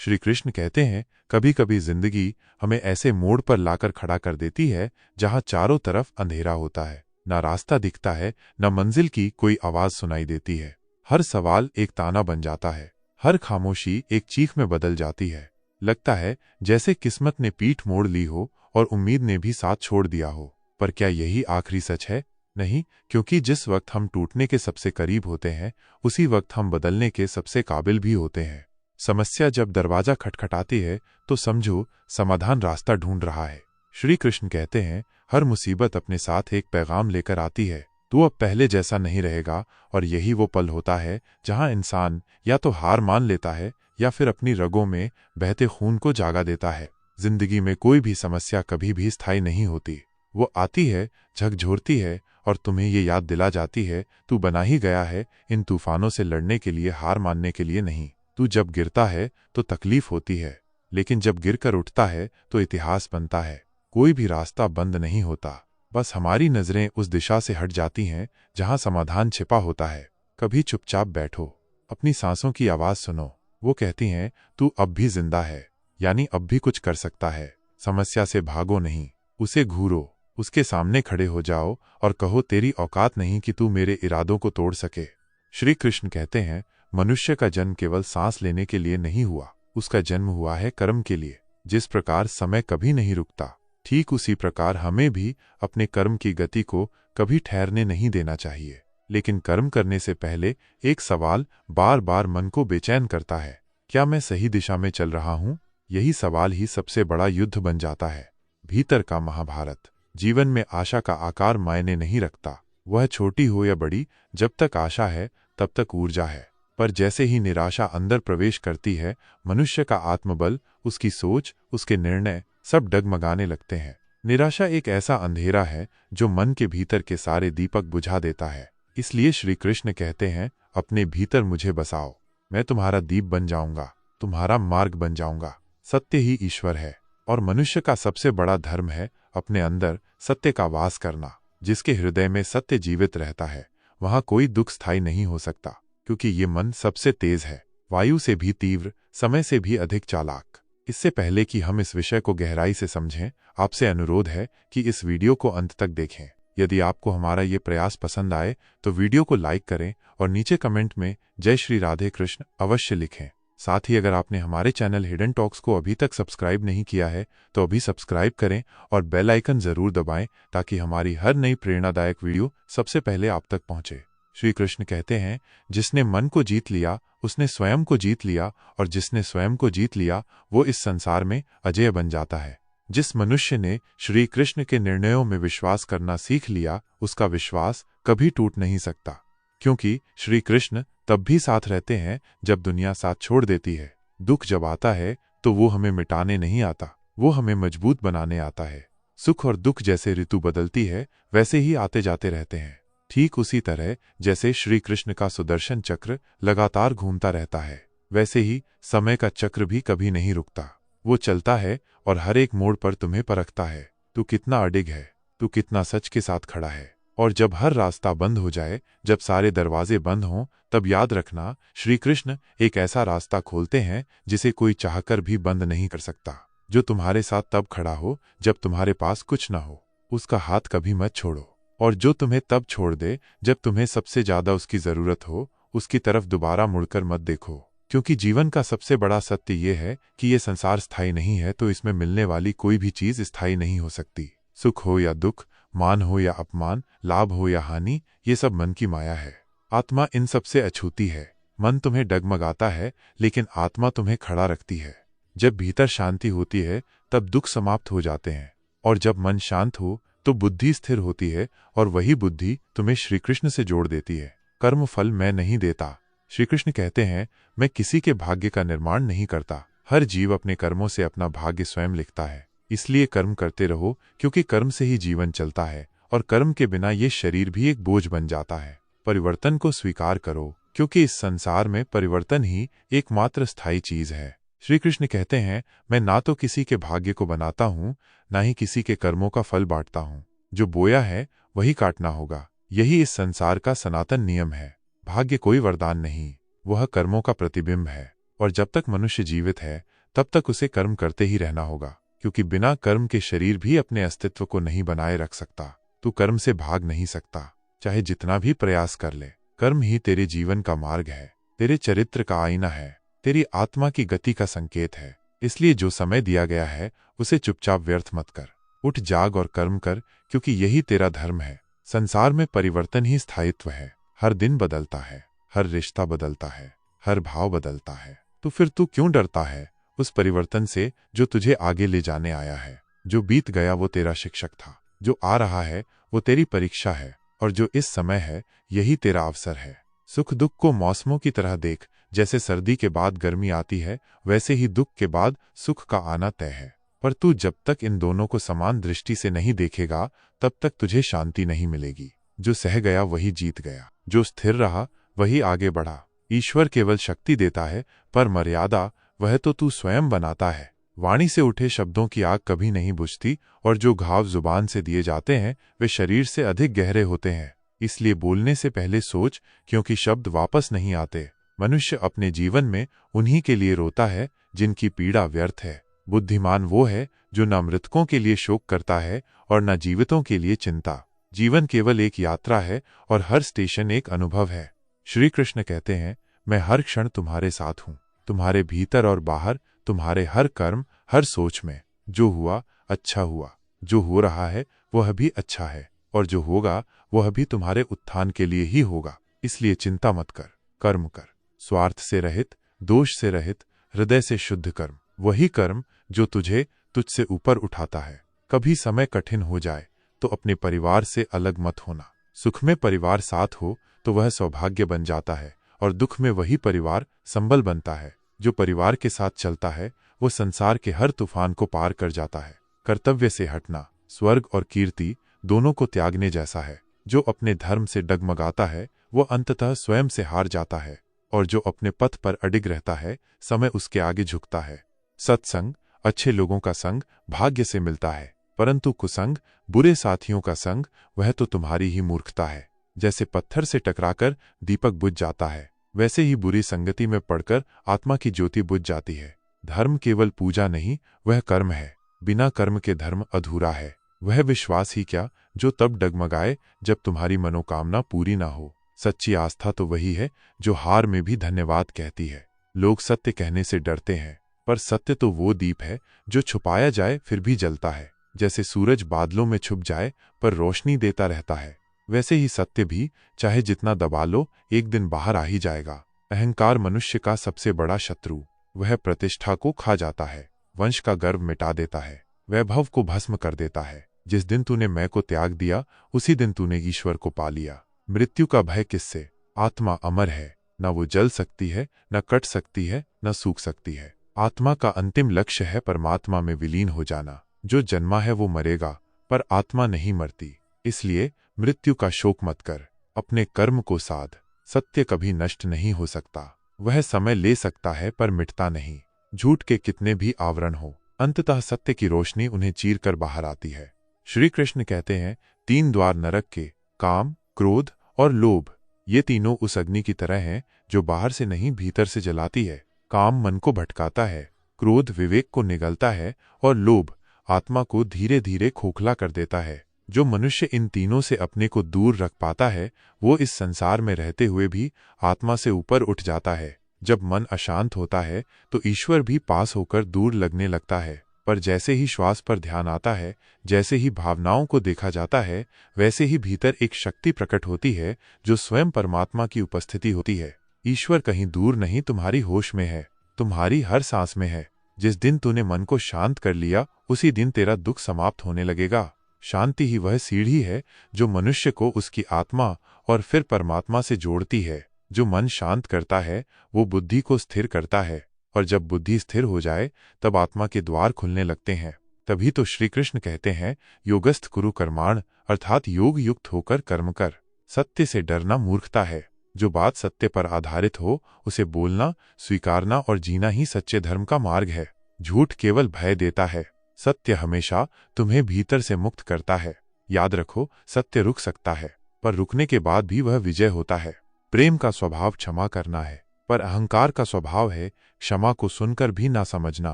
श्री कृष्ण कहते हैं, कभी कभी जिंदगी हमें ऐसे मोड़ पर लाकर खड़ा कर देती है जहां चारों तरफ अंधेरा होता है, न रास्ता दिखता है, न मंजिल की कोई आवाज सुनाई देती है। हर सवाल एक ताना बन जाता है, हर खामोशी एक चीख में बदल जाती है। लगता है जैसे किस्मत ने पीठ मोड़ ली हो और उम्मीद ने भी साथ छोड़ दिया हो। पर क्या यही आखिरी सच है? नहीं, क्योंकि जिस वक्त हम टूटने के सबसे करीब होते हैं, उसी वक्त हम बदलने के सबसे काबिल भी होते हैं। समस्या जब दरवाजा खटखटाती है तो समझो समाधान रास्ता ढूंढ रहा है। श्री कृष्ण कहते हैं, हर मुसीबत अपने साथ एक पैगाम लेकर आती है। तू अब पहले जैसा नहीं रहेगा, और यही वो पल होता है जहां इंसान या तो हार मान लेता है या फिर अपनी रगों में बहते खून को जागा देता है। जिंदगी में कोई भी समस्या कभी भी स्थायी नहीं होती। वो आती है, झकझोरती है और तुम्हें ये याद दिला जाती है, तू बना ही गया है इन तूफानों से लड़ने के लिए, हार मानने के लिए नहीं। तू जब गिरता है तो तकलीफ होती है, लेकिन जब गिरकर उठता है तो इतिहास बनता है। कोई भी रास्ता बंद नहीं होता, बस हमारी नजरें उस दिशा से हट जाती हैं जहां समाधान छिपा होता है। कभी चुपचाप बैठो, अपनी सांसों की आवाज सुनो। वो कहती हैं, तू अब भी जिंदा है, यानी अब भी कुछ कर सकता है। समस्या से भागो नहीं, उसे घूरो, उसके सामने खड़े हो जाओ और कहो, तेरी औकात नहीं कि तू मेरे इरादों को तोड़ सके। श्री कृष्ण कहते हैं, मनुष्य का जन्म केवल सांस लेने के लिए नहीं हुआ, उसका जन्म हुआ है कर्म के लिए। जिस प्रकार समय कभी नहीं रुकता, ठीक उसी प्रकार हमें भी अपने कर्म की गति को कभी ठहरने नहीं देना चाहिए। लेकिन कर्म करने से पहले एक सवाल बार बार मन को बेचैन करता है, क्या मैं सही दिशा में चल रहा हूं? यही सवाल ही सबसे बड़ा युद्ध बन जाता है। भीतर का महाभारत। जीवन में आशा का आकार मायने नहीं रखता, वह छोटी हो या बड़ी, जब तक आशा है तब तक ऊर्जा है। पर जैसे ही निराशा अंदर प्रवेश करती है, मनुष्य का आत्मबल, उसकी सोच, उसके निर्णय सब डगमगाने लगते हैं। निराशा एक ऐसा अंधेरा है जो मन के भीतर के सारे दीपक बुझा देता है। इसलिए श्री कृष्ण कहते हैं, अपने भीतर मुझे बसाओ, मैं तुम्हारा दीप बन जाऊंगा, तुम्हारा मार्ग बन जाऊंगा। सत्य ही ईश्वर है, और मनुष्य का सबसे बड़ा धर्म है अपने अंदर सत्य का वास करना। जिसके हृदय में सत्य जीवित रहता है, वहां कोई दुख स्थायी नहीं हो सकता, क्योंकि ये मन सबसे तेज है, वायु से भी तीव्र, समय से भी अधिक चालाक। इससे पहले कि हम इस विषय को गहराई से समझें, आपसे अनुरोध है कि इस वीडियो को अंत तक देखें। यदि आपको हमारा ये प्रयास पसंद आए तो वीडियो को लाइक करें और नीचे कमेंट में जय श्री राधे कृष्ण अवश्य लिखें। साथ ही अगर आपने हमारे चैनल हिडन टॉक्स को अभी तक सब्सक्राइब नहीं किया है तो अभी सब्सक्राइब करें और बेल आइकन जरूर दबाएं, ताकि हमारी हर नई प्रेरणादायक वीडियो सबसे पहले आप तक पहुंचे। श्री कृष्ण कहते हैं, जिसने मन को जीत लिया उसने स्वयं को जीत लिया, और जिसने स्वयं को जीत लिया वो इस संसार में अजेय बन जाता है। जिस मनुष्य ने श्री कृष्ण के निर्णयों में विश्वास करना सीख लिया, उसका विश्वास कभी टूट नहीं सकता, क्योंकि श्री कृष्ण तब भी साथ रहते हैं जब दुनिया साथ छोड़ देती है। दुख जब आता है तो वो हमें मिटाने नहीं आता, वो हमें मजबूत बनाने आता है। सुख और दुख जैसे ऋतु बदलती है वैसे ही आते जाते रहते हैं, ठीक उसी तरह जैसे श्री कृष्ण का सुदर्शन चक्र लगातार घूमता रहता है, वैसे ही समय का चक्र भी कभी नहीं रुकता। वो चलता है और हर एक मोड़ पर तुम्हें परखता है, तू कितना अडिग है, तू कितना सच के साथ खड़ा है। और जब हर रास्ता बंद हो जाए, जब सारे दरवाजे बंद हों, तब याद रखना, श्री कृष्ण एक ऐसा रास्ता खोलते हैं जिसे कोई चाहकर भी बंद नहीं कर सकता। जो तुम्हारे साथ तब खड़ा हो जब तुम्हारे पास कुछ न हो, उसका हाथ कभी मत छोड़ो। और जो तुम्हें तब छोड़ दे जब तुम्हें सबसे ज्यादा उसकी जरूरत हो, उसकी तरफ दोबारा मुड़कर मत देखो। क्योंकि जीवन का सबसे बड़ा सत्य ये है कि ये संसार स्थायी नहीं है, तो इसमें मिलने वाली कोई भी चीज स्थायी नहीं हो सकती। सुख हो या दुख, मान हो या अपमान, लाभ हो या हानि, ये सब मन की माया है। आत्मा इन सबसे अछूती है। मन तुम्हें डगमगाता है, लेकिन आत्मा तुम्हें खड़ा रखती है। जब भीतर शांति होती है तब दुख समाप्त हो जाते हैं, और जब मन शांत हो तो बुद्धि स्थिर होती है, और वही बुद्धि तुम्हें श्री कृष्ण से जोड़ देती है। कर्म फल मैं नहीं देता। श्री कृष्ण कहते हैं, मैं किसी के भाग्य का निर्माण नहीं करता। हर जीव अपने कर्मों से अपना भाग्य स्वयं लिखता है। इसलिए कर्म करते रहो, क्योंकि कर्म से ही जीवन चलता है, और कर्म के बिना ये शरीर भी एक बोझ बन जाता है। परिवर्तन को स्वीकार करो, क्योंकि इस संसार में परिवर्तन ही एकमात्र स्थायी चीज है। श्री कृष्ण कहते हैं, मैं ना तो किसी के भाग्य को बनाता हूँ, ना ही किसी के कर्मों का फल बांटता हूँ। जो बोया है वही काटना होगा। यही इस संसार का सनातन नियम है। भाग्य कोई वरदान नहीं, वह कर्मों का प्रतिबिंब है, और जब तक मनुष्य जीवित है तब तक उसे कर्म करते ही रहना होगा, क्योंकि बिना कर्म के शरीर भी अपने अस्तित्व को नहीं बनाए रख सकता। तू कर्म से भाग नहीं सकता, चाहे जितना भी प्रयास कर ले। कर्म ही तेरे जीवन का मार्ग है, तेरे चरित्र का आईना है, तेरी आत्मा की गति का संकेत है। इसलिए जो समय दिया गया है उसे चुपचाप व्यर्थ मत कर। उठ जाग और कर्म कर, क्योंकि यही तेरा धर्म है। संसार में परिवर्तन ही स्थायित्व है। हर दिन बदलता है, हर रिश्ता बदलता है, हर भाव बदलता है। तो फिर तू क्यों डरता है उस परिवर्तन से जो तुझे आगे ले जाने आया है? जो बीत गया वो तेरा शिक्षक था, जो आ रहा है वो तेरी परीक्षा है, और जो इस समय है यही तेरा अवसर है। सुख दुख को मौसमों की तरह देख। जैसे सर्दी के बाद गर्मी आती है, वैसे ही दुख के बाद सुख का आना तय है। पर तू जब तक इन दोनों को समान दृष्टि से नहीं देखेगा तब तक तुझे शांति नहीं मिलेगी। जो सह गया वही जीत गया, जो स्थिर रहा वही आगे बढ़ा। ईश्वर केवल शक्ति देता है, पर मर्यादा वह तो तू स्वयं बनाता है। वाणी से उठे शब्दों की आग कभी नहीं बुझती, और जो घाव जुबान से दिए जाते हैं वे शरीर से अधिक गहरे होते हैं। इसलिए बोलने से पहले सोच, क्योंकि शब्द वापस नहीं आते। मनुष्य अपने जीवन में उन्हीं के लिए रोता है जिनकी पीड़ा व्यर्थ है। बुद्धिमान वो है जो न मृतकों के लिए शोक करता है और न जीवितों के लिए चिंता। जीवन केवल एक यात्रा है और हर स्टेशन एक अनुभव है। श्री कृष्ण कहते हैं, मैं हर क्षण तुम्हारे साथ हूँ, तुम्हारे भीतर और बाहर, तुम्हारे हर कर्म, हर सोच में। जो हुआ अच्छा हुआ, जो हो रहा है वह भी अच्छा है, और जो होगा वह भी तुम्हारे उत्थान के लिए ही होगा। इसलिए चिंता मत कर, कर्म कर। स्वार्थ से रहित, दोष से रहित, हृदय से शुद्ध कर्म। वही कर्म जो तुझे तुझसे ऊपर उठाता है। कभी समय कठिन हो जाए तो अपने परिवार से अलग मत होना। सुख में परिवार साथ हो तो वह सौभाग्य बन जाता है, और दुख में वही परिवार संबल बनता है। जो परिवार के साथ चलता है वो संसार के हर तूफान को पार कर जाता है। कर्तव्य से हटना स्वर्ग और कीर्ति दोनों को त्यागने जैसा है। जो अपने धर्म से डगमगाता है वो अंततः स्वयं से हार जाता है, और जो अपने पथ पर अडिग रहता है समय उसके आगे झुकता है। सत्संग, अच्छे लोगों का संग भाग्य से मिलता है, परंतु कुसंग, बुरे साथियों का संग, वह तो तुम्हारी ही मूर्खता है। जैसे पत्थर से टकराकर दीपक बुझ जाता है, वैसे ही बुरी संगति में पड़कर आत्मा की ज्योति बुझ जाती है। धर्म केवल पूजा नहीं, वह कर्म है। बिना कर्म के धर्म अधूरा है। वह विश्वास ही क्या जो तब डगमगाए जब तुम्हारी मनोकामना पूरी ना हो। सच्ची आस्था तो वही है जो हार में भी धन्यवाद कहती है। लोग सत्य कहने से डरते हैं, पर सत्य तो वो दीप है जो छुपाया जाए फिर भी जलता है। जैसे सूरज बादलों में छुप जाए पर रोशनी देता रहता है, वैसे ही सत्य भी चाहे जितना दबा लो एक दिन बाहर आ ही जाएगा। अहंकार मनुष्य का सबसे बड़ा शत्रु। वह प्रतिष्ठा को खा जाता है, वंश का गर्व मिटा देता है, वैभव को भस्म कर देता है। जिस दिन तूने मैं को त्याग दिया उसी दिन तूने ईश्वर को पा लिया। मृत्यु का भय किससे? आत्मा अमर है, न वो जल सकती है, न कट सकती है, न सूख सकती है। आत्मा का अंतिम लक्ष्य है परमात्मा में विलीन हो जाना। जो जन्मा है वो मरेगा, पर आत्मा नहीं मरती। इसलिए मृत्यु का शोक मत कर, अपने कर्म को साध। सत्य कभी नष्ट नहीं हो सकता। वह समय ले सकता है पर मिटता नहीं। झूठ के कितने भी आवरण हो, अंततः सत्य की रोशनी उन्हें चीर कर बाहर आती है। श्री कृष्ण कहते हैं, 3 द्वार नरक के, काम, क्रोध और लोभ। ये तीनों उस अग्नि की तरह हैं जो बाहर से नहीं भीतर से जलाती है। काम मन को भटकाता है, क्रोध विवेक को निगलता है, और लोभ आत्मा को धीरे धीरे खोखला कर देता है। जो मनुष्य इन तीनों से अपने को दूर रख पाता है वो इस संसार में रहते हुए भी आत्मा से ऊपर उठ जाता है। जब मन अशांत होता है तो ईश्वर भी पास होकर दूर लगने लगता है, पर जैसे ही श्वास पर ध्यान आता है, जैसे ही भावनाओं को देखा जाता है, वैसे ही भीतर एक शक्ति प्रकट होती है जो स्वयं परमात्मा की उपस्थिति होती है। ईश्वर कहीं दूर नहीं, तुम्हारी होश में है, तुम्हारी हर सांस में है। जिस दिन तूने मन को शांत कर लिया उसी दिन तेरा दुख समाप्त होने लगेगा। शांति ही वह सीढ़ी है जो मनुष्य को उसकी आत्मा और फिर परमात्मा से जोड़ती है। जो मन शांत करता है वो बुद्धि को स्थिर करता है, और जब बुद्धि स्थिर हो जाए तब आत्मा के द्वार खुलने लगते हैं। तभी तो श्री कृष्ण कहते हैं, योगस्थ कुरु कर्माण, अर्थात योग युक्त होकर कर्म कर। सत्य से डरना मूर्खता है। जो बात सत्य पर आधारित हो उसे बोलना, स्वीकारना और जीना ही सच्चे धर्म का मार्ग है। झूठ केवल भय देता है, सत्य हमेशा तुम्हें भीतर से मुक्त करता है। याद रखो, सत्य रुक सकता है पर रुकने के बाद भी वह विजय होता है। प्रेम का स्वभाव क्षमा करना है, पर अहंकार का स्वभाव है क्षमा को सुनकर भी ना समझना।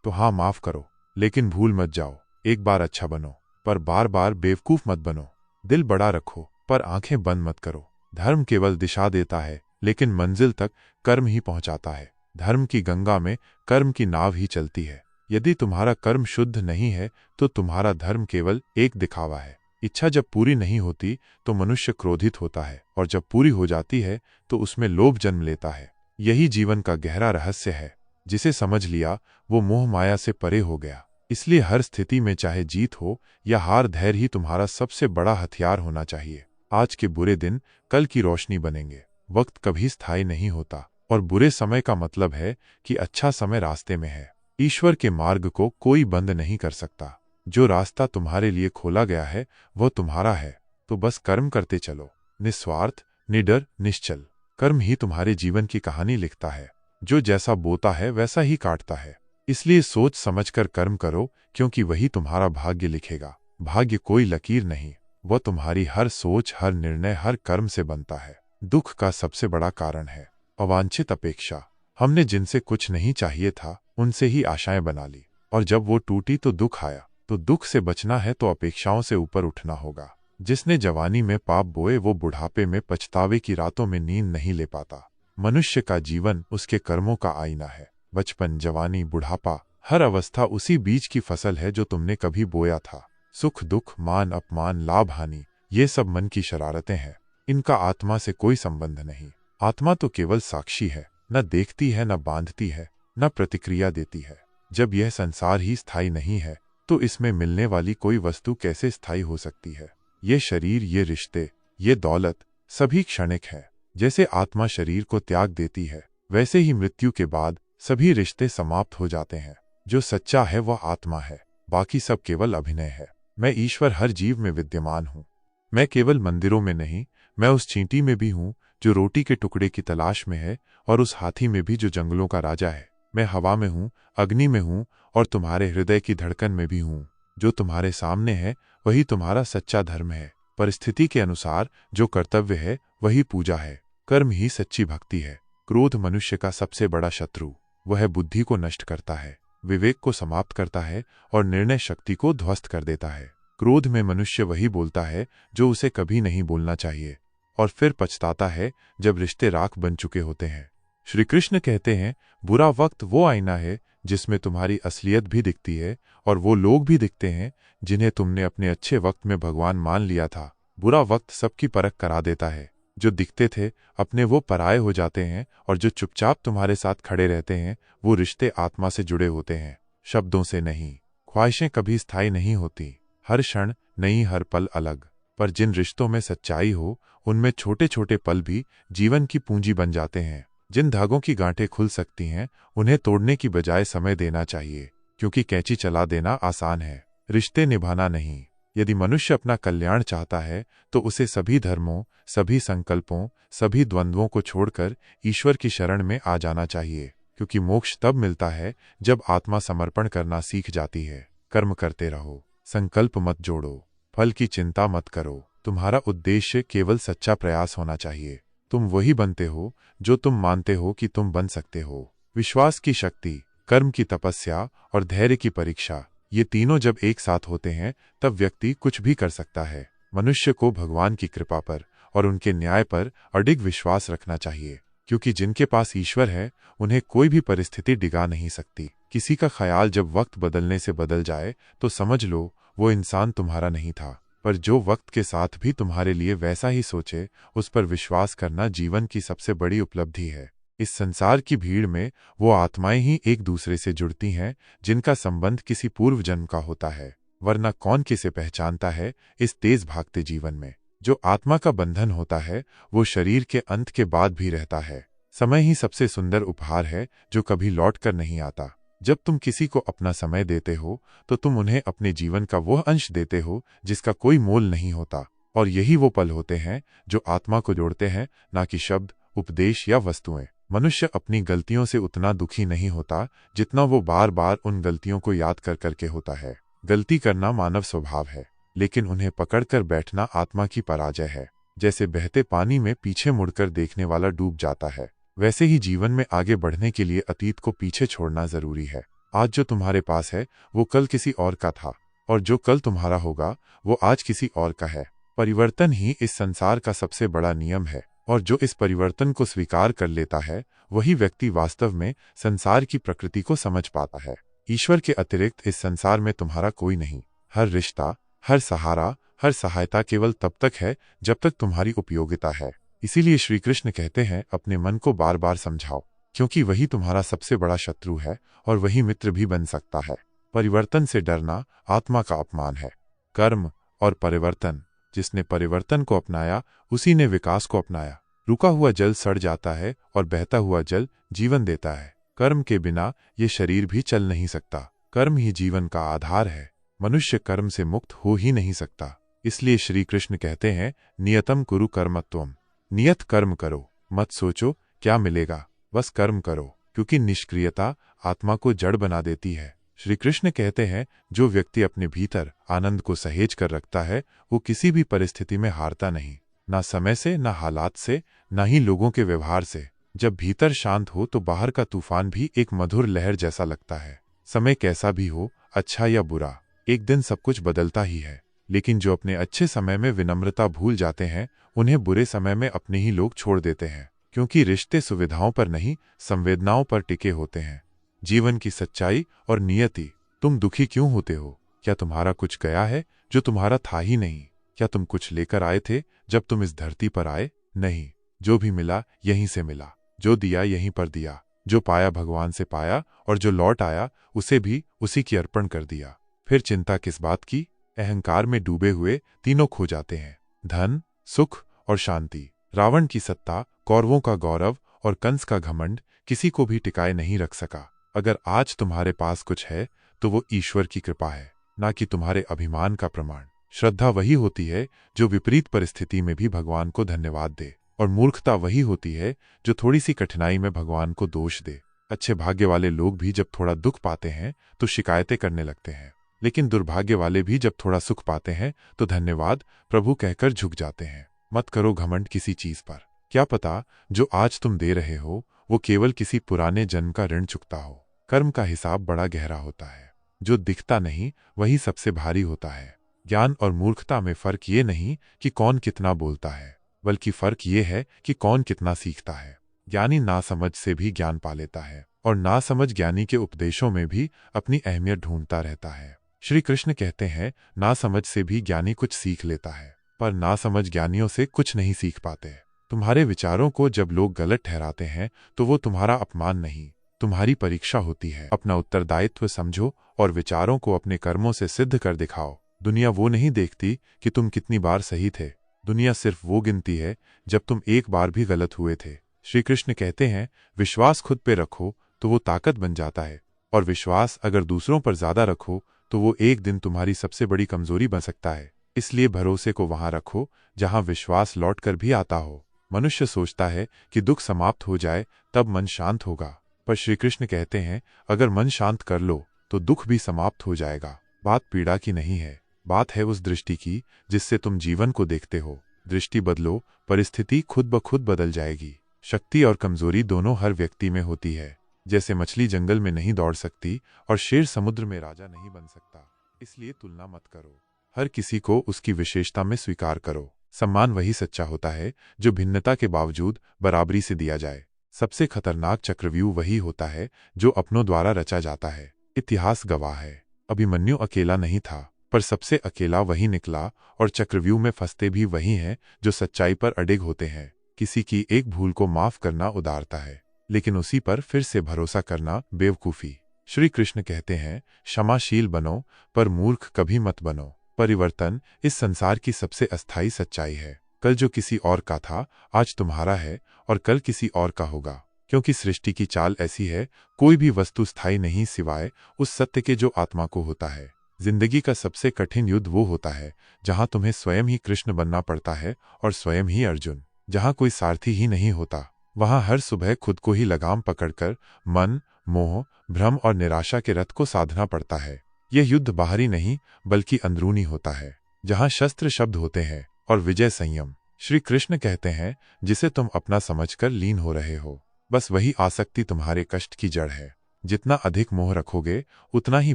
तो हाँ, माफ करो, लेकिन भूल मत जाओ। एक बार अच्छा बनो, पर बार बार बेवकूफ मत बनो। दिल बड़ा रखो, पर आंखें बंद मत करो। धर्म केवल दिशा देता है, लेकिन मंजिल तक कर्म ही पहुंचाता है। धर्म की गंगा में कर्म की नाव ही चलती है। यदि तुम्हारा कर्म शुद्ध नहीं है तो तुम्हारा धर्म केवल एक दिखावा है। इच्छा जब पूरी नहीं होती तो मनुष्य क्रोधित होता है, और जब पूरी हो जाती है तो उसमें लोभ जन्म लेता है। यही जीवन का गहरा रहस्य है। जिसे समझ लिया वो मोह माया से परे हो गया। इसलिए हर स्थिति में चाहे जीत हो या हार, धैर्य ही तुम्हारा सबसे बड़ा हथियार होना चाहिए। आज के बुरे दिन कल की रोशनी बनेंगे। वक्त कभी स्थायी नहीं होता, और बुरे समय का मतलब है कि अच्छा समय रास्ते में है। ईश्वर के मार्ग को कोई बंद नहीं कर सकता। जो रास्ता तुम्हारे लिए खोला गया है वह तुम्हारा है। तो बस कर्म करते चलो, निस्वार्थ, निडर, निश्चल। कर्म ही तुम्हारे जीवन की कहानी लिखता है। जो जैसा बोता है वैसा ही काटता है। इसलिए सोच समझकर कर्म करो, क्योंकि वही तुम्हारा भाग्य लिखेगा। भाग्य कोई लकीर नहीं, वह तुम्हारी हर सोच, हर निर्णय, हर कर्म से बनता है। दुख का सबसे बड़ा कारण है अवांछित अपेक्षा। हमने जिनसे कुछ नहीं चाहिए था उनसे ही आशाएं बना ली, और जब वो टूटी तो दुख आया। तो दुख से बचना है तो अपेक्षाओं से ऊपर उठना होगा। जिसने जवानी में पाप बोए वो बुढ़ापे में पछतावे की रातों में नींद नहीं ले पाता। मनुष्य का जीवन उसके कर्मों का आईना है। बचपन, जवानी, बुढ़ापा, हर अवस्था उसी बीज की फसल है जो तुमने कभी बोया था। सुख दुख, मान अपमान, लाभ हानि, ये सब मन की शरारतें हैं। इनका आत्मा से कोई संबंध नहीं। आत्मा तो केवल साक्षी है, न देखती है, न बांधती है, न प्रतिक्रिया देती है। जब यह संसार ही स्थायी नहीं है तो इसमें मिलने वाली कोई वस्तु कैसे स्थायी हो सकती है। ये शरीर, ये रिश्ते, ये दौलत सभी क्षणिक है। जैसे आत्मा शरीर को त्याग देती है, वैसे ही मृत्यु के बाद सभी रिश्ते समाप्त हो जाते हैं। जो सच्चा है वह आत्मा है, बाकी सब केवल अभिनय है। मैं ईश्वर हर जीव में विद्यमान हूँ। मैं केवल मंदिरों में नहीं, मैं उस चींटी में भी हूँ जो रोटी के टुकड़े की तलाश में है, और उस हाथी में भी जो जंगलों का राजा है। मैं हवा में हूँ, अग्नि में हूँ, और तुम्हारे हृदय की धड़कन में भी हूँ। जो तुम्हारे सामने है वही तुम्हारा सच्चा धर्म है। परिस्थिति के अनुसार जो कर्तव्य है वही पूजा है। कर्म ही सच्ची भक्ति है। क्रोध मनुष्य का सबसे बड़ा शत्रु। वह बुद्धि को नष्ट करता है, विवेक को समाप्त करता है, और निर्णय शक्ति को ध्वस्त कर देता है। क्रोध में मनुष्य वही बोलता है जो उसे कभी नहीं बोलना चाहिए, और फिर पछताता है जब रिश्ते राख बन चुके होते हैं। श्री कृष्ण कहते हैं, बुरा वक्त वो आईना है जिसमें तुम्हारी असलियत भी दिखती है, और वो लोग भी दिखते हैं जिन्हें तुमने अपने अच्छे वक्त में भगवान मान लिया था। बुरा वक्त सबकी परख करा देता है। जो दिखते थे अपने वो पराये हो जाते हैं, और जो चुपचाप तुम्हारे साथ खड़े रहते हैं वो रिश्ते आत्मा से जुड़े होते हैं, शब्दों से नहीं। ख्वाहिशें कभी स्थायी नहीं होती। हर क्षण नई, हर पल अलग। पर जिन रिश्तों में सच्चाई हो उनमें छोटे छोटे पल भी जीवन की पूंजी बन जाते हैं। जिन धागों की गांठें खुल सकती हैं उन्हें तोड़ने की बजाय समय देना चाहिए, क्योंकि कैंची चला देना आसान है, रिश्ते निभाना नहीं। यदि मनुष्य अपना कल्याण चाहता है तो उसे सभी धर्मों, सभी संकल्पों, सभी द्वंद्वों को छोड़कर ईश्वर की शरण में आ जाना चाहिए, क्योंकि मोक्ष तब मिलता है जब आत्मा समर्पण करना सीख जाती है। कर्म करते रहो, संकल्प मत जोड़ो, फल की चिंता मत करो। तुम्हारा उद्देश्य केवल सच्चा प्रयास होना चाहिए। तुम वही बनते हो जो तुम मानते हो कि तुम बन सकते हो। विश्वास की शक्ति, कर्म की तपस्या और धैर्य की परीक्षा, ये तीनों जब एक साथ होते हैं तब व्यक्ति कुछ भी कर सकता है। मनुष्य को भगवान की कृपा पर और उनके न्याय पर अडिग विश्वास रखना चाहिए, क्योंकि जिनके पास ईश्वर है उन्हें कोई भी परिस्थिति डिगा नहीं सकती। किसी का ख्याल जब वक्त बदलने से बदल जाए तो समझ लो वो इंसान तुम्हारा नहीं था, पर जो वक्त के साथ भी तुम्हारे लिए वैसा ही सोचे, उस पर विश्वास करना जीवन की सबसे बड़ी उपलब्धि है। इस संसार की भीड़ में वो आत्माएं ही एक दूसरे से जुड़ती हैं जिनका संबंध किसी पूर्व जन्म का होता है, वरना कौन किसे पहचानता है इस तेज भागते जीवन में। जो आत्मा का बंधन होता है वो शरीर के अंत के बाद भी रहता है। समय ही सबसे सुंदर उपहार है जो कभी लौट कर नहीं आता। जब तुम किसी को अपना समय देते हो तो तुम उन्हें अपने जीवन का वह अंश देते हो जिसका कोई मोल नहीं होता, और यही वो पल होते हैं जो आत्मा को जोड़ते हैं, ना कि शब्द, उपदेश या वस्तुएं। मनुष्य अपनी गलतियों से उतना दुखी नहीं होता जितना वो बार बार उन गलतियों को याद कर करके होता है। गलती करना मानव स्वभाव है, लेकिन उन्हें पकड़कर बैठना आत्मा की पराजय है। जैसे बहते पानी में पीछे मुड़कर देखने वाला डूब जाता है, वैसे ही जीवन में आगे बढ़ने के लिए अतीत को पीछे छोड़ना जरूरी है। आज जो तुम्हारे पास है वो कल किसी और का था, और जो कल तुम्हारा होगा वो आज किसी और का है। परिवर्तन ही इस संसार का सबसे बड़ा नियम है, और जो इस परिवर्तन को स्वीकार कर लेता है वही व्यक्ति वास्तव में संसार की प्रकृति को समझ पाता है। ईश्वर के अतिरिक्त इस संसार में तुम्हारा कोई नहीं। हर रिश्ता, हर सहारा, हर सहायता केवल तब तक है जब तक तुम्हारी उपयोगिता है। इसीलिए श्री कृष्ण कहते हैं अपने मन को बार बार समझाओ, क्योंकि वही तुम्हारा सबसे बड़ा शत्रु है और वही मित्र भी बन सकता है। परिवर्तन से डरना आत्मा का अपमान है। कर्म और परिवर्तन, जिसने परिवर्तन को अपनाया उसी ने विकास को अपनाया। रुका हुआ जल सड़ जाता है और बहता हुआ जल जीवन देता है। कर्म के बिना ये शरीर भी चल नहीं सकता। कर्म ही जीवन का आधार है। मनुष्य कर्म से मुक्त हो ही नहीं सकता। इसलिए श्री कृष्ण कहते हैं नियतम कुरु कर्मत्वम। नियत कर्म करो, मत सोचो क्या मिलेगा, बस कर्म करो, क्योंकि निष्क्रियता आत्मा को जड़ बना देती है। श्री कृष्ण कहते हैं जो व्यक्ति अपने भीतर आनंद को सहेज कर रखता है वो किसी भी परिस्थिति में हारता नहीं, ना समय से, ना हालात से, ना ही लोगों के व्यवहार से। जब भीतर शांत हो तो बाहर का तूफान भी एक मधुर लहर जैसा लगता है। समय कैसा भी हो, अच्छा या बुरा, एक दिन सब कुछ बदलता ही है। लेकिन जो अपने अच्छे समय में विनम्रता भूल जाते हैं उन्हें बुरे समय में अपने ही लोग छोड़ देते हैं, क्योंकि रिश्ते सुविधाओं पर नहीं संवेदनाओं पर टिके होते हैं। जीवन की सच्चाई और नियति। तुम दुखी क्यों होते हो? क्या तुम्हारा कुछ गया है जो तुम्हारा था ही नहीं? क्या तुम कुछ लेकर आए थे जब तुम इस धरती पर आए? नहीं, जो भी मिला यहीं से मिला, जो दिया यहीं पर दिया, जो पाया भगवान से पाया, और जो लौट आया उसे भी उसी की अर्पण कर दिया। फिर चिंता किस बात की? अहंकार में डूबे हुए तीनों खो जाते हैं, धन, सुख और शांति। रावण की सत्ता, कौरवों का गौरव और कंस का घमंड किसी को भी टिकाए नहीं रख सका। अगर आज तुम्हारे पास कुछ है तो वो ईश्वर की कृपा है, ना कि तुम्हारे अभिमान का प्रमाण। श्रद्धा वही होती है जो विपरीत परिस्थिति में भी भगवान को धन्यवाद दे, और मूर्खता वही होती है जो थोड़ी सी कठिनाई में भगवान को दोष दे। अच्छे भाग्य वाले लोग भी जब थोड़ा दुख पाते हैं तो शिकायतें करने लगते हैं, लेकिन दुर्भाग्य वाले भी जब थोड़ा सुख पाते हैं तो धन्यवाद प्रभु कहकर झुक जाते हैं। मत करो घमंड किसी चीज पर। क्या पता जो आज तुम दे रहे हो वो केवल किसी पुराने जन्म का ऋण चुकता हो। कर्म का हिसाब बड़ा गहरा होता है। जो दिखता नहीं वही सबसे भारी होता है। ज्ञान और मूर्खता में फर्क ये नहीं कि कौन कितना बोलता है, बल्कि फर्क ये है कि कौन कितना सीखता है। ज्ञानी नासमझ से भी ज्ञान पा लेता है, और नासमझ ज्ञानी के उपदेशों में भी अपनी अहमियत ढूंढता रहता है। श्री कृष्ण कहते हैं नासमझ से भी ज्ञानी कुछ सीख लेता है, पर नासमझ ज्ञानियों से कुछ नहीं सीख पाते। तुम्हारे विचारों को जब लोग गलत ठहराते हैं तो वो तुम्हारा अपमान नहीं, तुम्हारी परीक्षा होती है। अपना उत्तरदायित्व समझो और विचारों को अपने कर्मों से सिद्ध कर दिखाओ। दुनिया वो नहीं देखती कि तुम कितनी बार सही थे, दुनिया सिर्फ वो गिनती है जब तुम एक बार भी गलत हुए थे। श्री कृष्ण कहते हैं विश्वास खुद पे रखो तो वो ताकत बन जाता है, और विश्वास अगर दूसरों पर ज्यादा रखो तो वो एक दिन तुम्हारी सबसे बड़ी कमजोरी बन सकता है। इसलिए भरोसे को वहां रखो जहां विश्वास लौट कर भी आता हो। मनुष्य सोचता है कि दुख समाप्त हो जाए तब मन शांत होगा, पर श्री कृष्ण कहते हैं अगर मन शांत कर लो तो दुख भी समाप्त हो जाएगा। बात पीड़ा की नहीं है, बात है उस दृष्टि की जिससे तुम जीवन को देखते हो। दृष्टि बदलो, परिस्थिति खुद ब खुद बदल जाएगी। शक्ति और कमजोरी दोनों हर व्यक्ति में होती है। जैसे मछली जंगल में नहीं दौड़ सकती और शेर समुद्र में राजा नहीं बन सकता, इसलिए तुलना मत करो। हर किसी को उसकी विशेषता में स्वीकार करो। सम्मान वही सच्चा होता है जो भिन्नता के बावजूद बराबरी से दिया जाए। सबसे खतरनाक चक्रव्यूह वही होता है जो अपनों द्वारा रचा जाता है। इतिहास गवाह है, अभिमन्यु अकेला नहीं था, पर सबसे अकेला वही निकला, और चक्रव्यूह में फंसते भी वही हैं जो सच्चाई पर अडिग होते हैं। किसी की एक भूल को माफ करना उदारता है, लेकिन उसी पर फिर से भरोसा करना बेवकूफी। श्री कृष्ण कहते हैं क्षमाशील बनो पर मूर्ख कभी मत बनो। परिवर्तन इस संसार की सबसे अस्थायी सच्चाई है। कल जो किसी और का था आज तुम्हारा है, और कल किसी और का होगा, क्योंकि सृष्टि की चाल ऐसी है कोई भी वस्तु स्थायी नहीं सिवाय उस सत्य के जो आत्मा को होता है। जिंदगी का सबसे कठिन युद्ध वो होता है जहां तुम्हें स्वयं ही कृष्ण बनना पड़ता है और स्वयं ही अर्जुन। जहां कोई सारथी ही नहीं होता वहां हर सुबह खुद को ही लगाम पकड़कर मन, मोह, भ्रम और निराशा के रथ को साधना पड़ता है। यह युद्ध बाहरी नहीं बल्कि अंदरूनी होता है, जहां शस्त्र शब्द होते हैं और विजय संयम। श्री कृष्ण कहते हैं जिसे तुम अपना समझकर लीन हो रहे हो बस वही आसक्ति तुम्हारे कष्ट की जड़ है। जितना अधिक मोह रखोगे उतना ही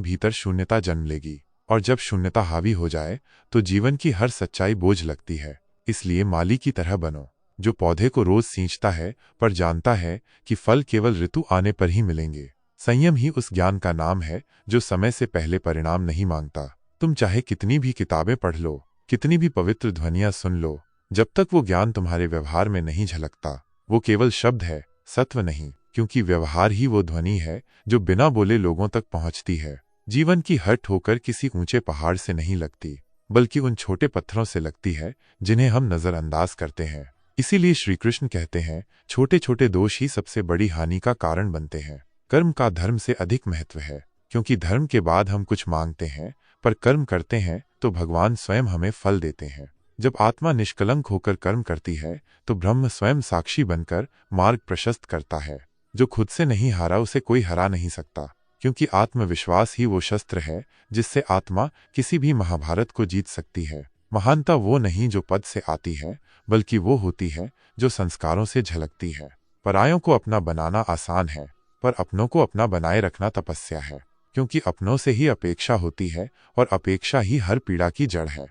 भीतर शून्यता जन्म लेगी, और जब शून्यता हावी हो जाए तो जीवन की हर सच्चाई बोझ लगती है। इसलिए माली की तरह बनो, जो पौधे को रोज सींचता है पर जानता है कि फल केवल ऋतु आने पर ही मिलेंगे। संयम ही उस ज्ञान का नाम है जो समय से पहले परिणाम नहीं मांगता। तुम चाहे कितनी भी किताबें पढ़ लो, कितनी भी पवित्र ध्वनियां सुन लो, जब तक वो ज्ञान तुम्हारे व्यवहार में नहीं झलकता, वो केवल शब्द है, सत्व नहीं। क्योंकि व्यवहार ही वो ध्वनि है जो बिना बोले लोगों तक पहुंचती है। जीवन की हर ठोकर किसी ऊंचे पहाड़ से नहीं लगती, बल्कि उन छोटे पत्थरों से लगती है जिन्हें हम नजरअंदाज करते हैं। इसीलिए श्री कृष्ण कहते हैं, छोटे छोटे दोष ही सबसे बड़ी हानि का कारण बनते हैं। कर्म का धर्म से अधिक महत्व है, क्योंकि धर्म के बाद हम कुछ मांगते हैं, पर कर्म करते हैं तो भगवान स्वयं हमें फल देते हैं। जब आत्मा निष्कलंक होकर कर्म करती है तो ब्रह्म स्वयं साक्षी बनकर मार्ग प्रशस्त करता है। जो खुद से नहीं हारा उसे कोई हरा नहीं सकता, क्योंकि आत्मविश्वास ही वो शस्त्र है जिससे आत्मा किसी भी महाभारत को जीत सकती है। महानता वो नहीं जो पद से आती है, बल्कि वो होती है जो संस्कारों से झलकती है। परायों को अपना बनाना आसान है, पर अपनों को अपना बनाए रखना तपस्या है, क्योंकि अपनों से ही अपेक्षा होती है और अपेक्षा ही हर पीड़ा की जड़ है।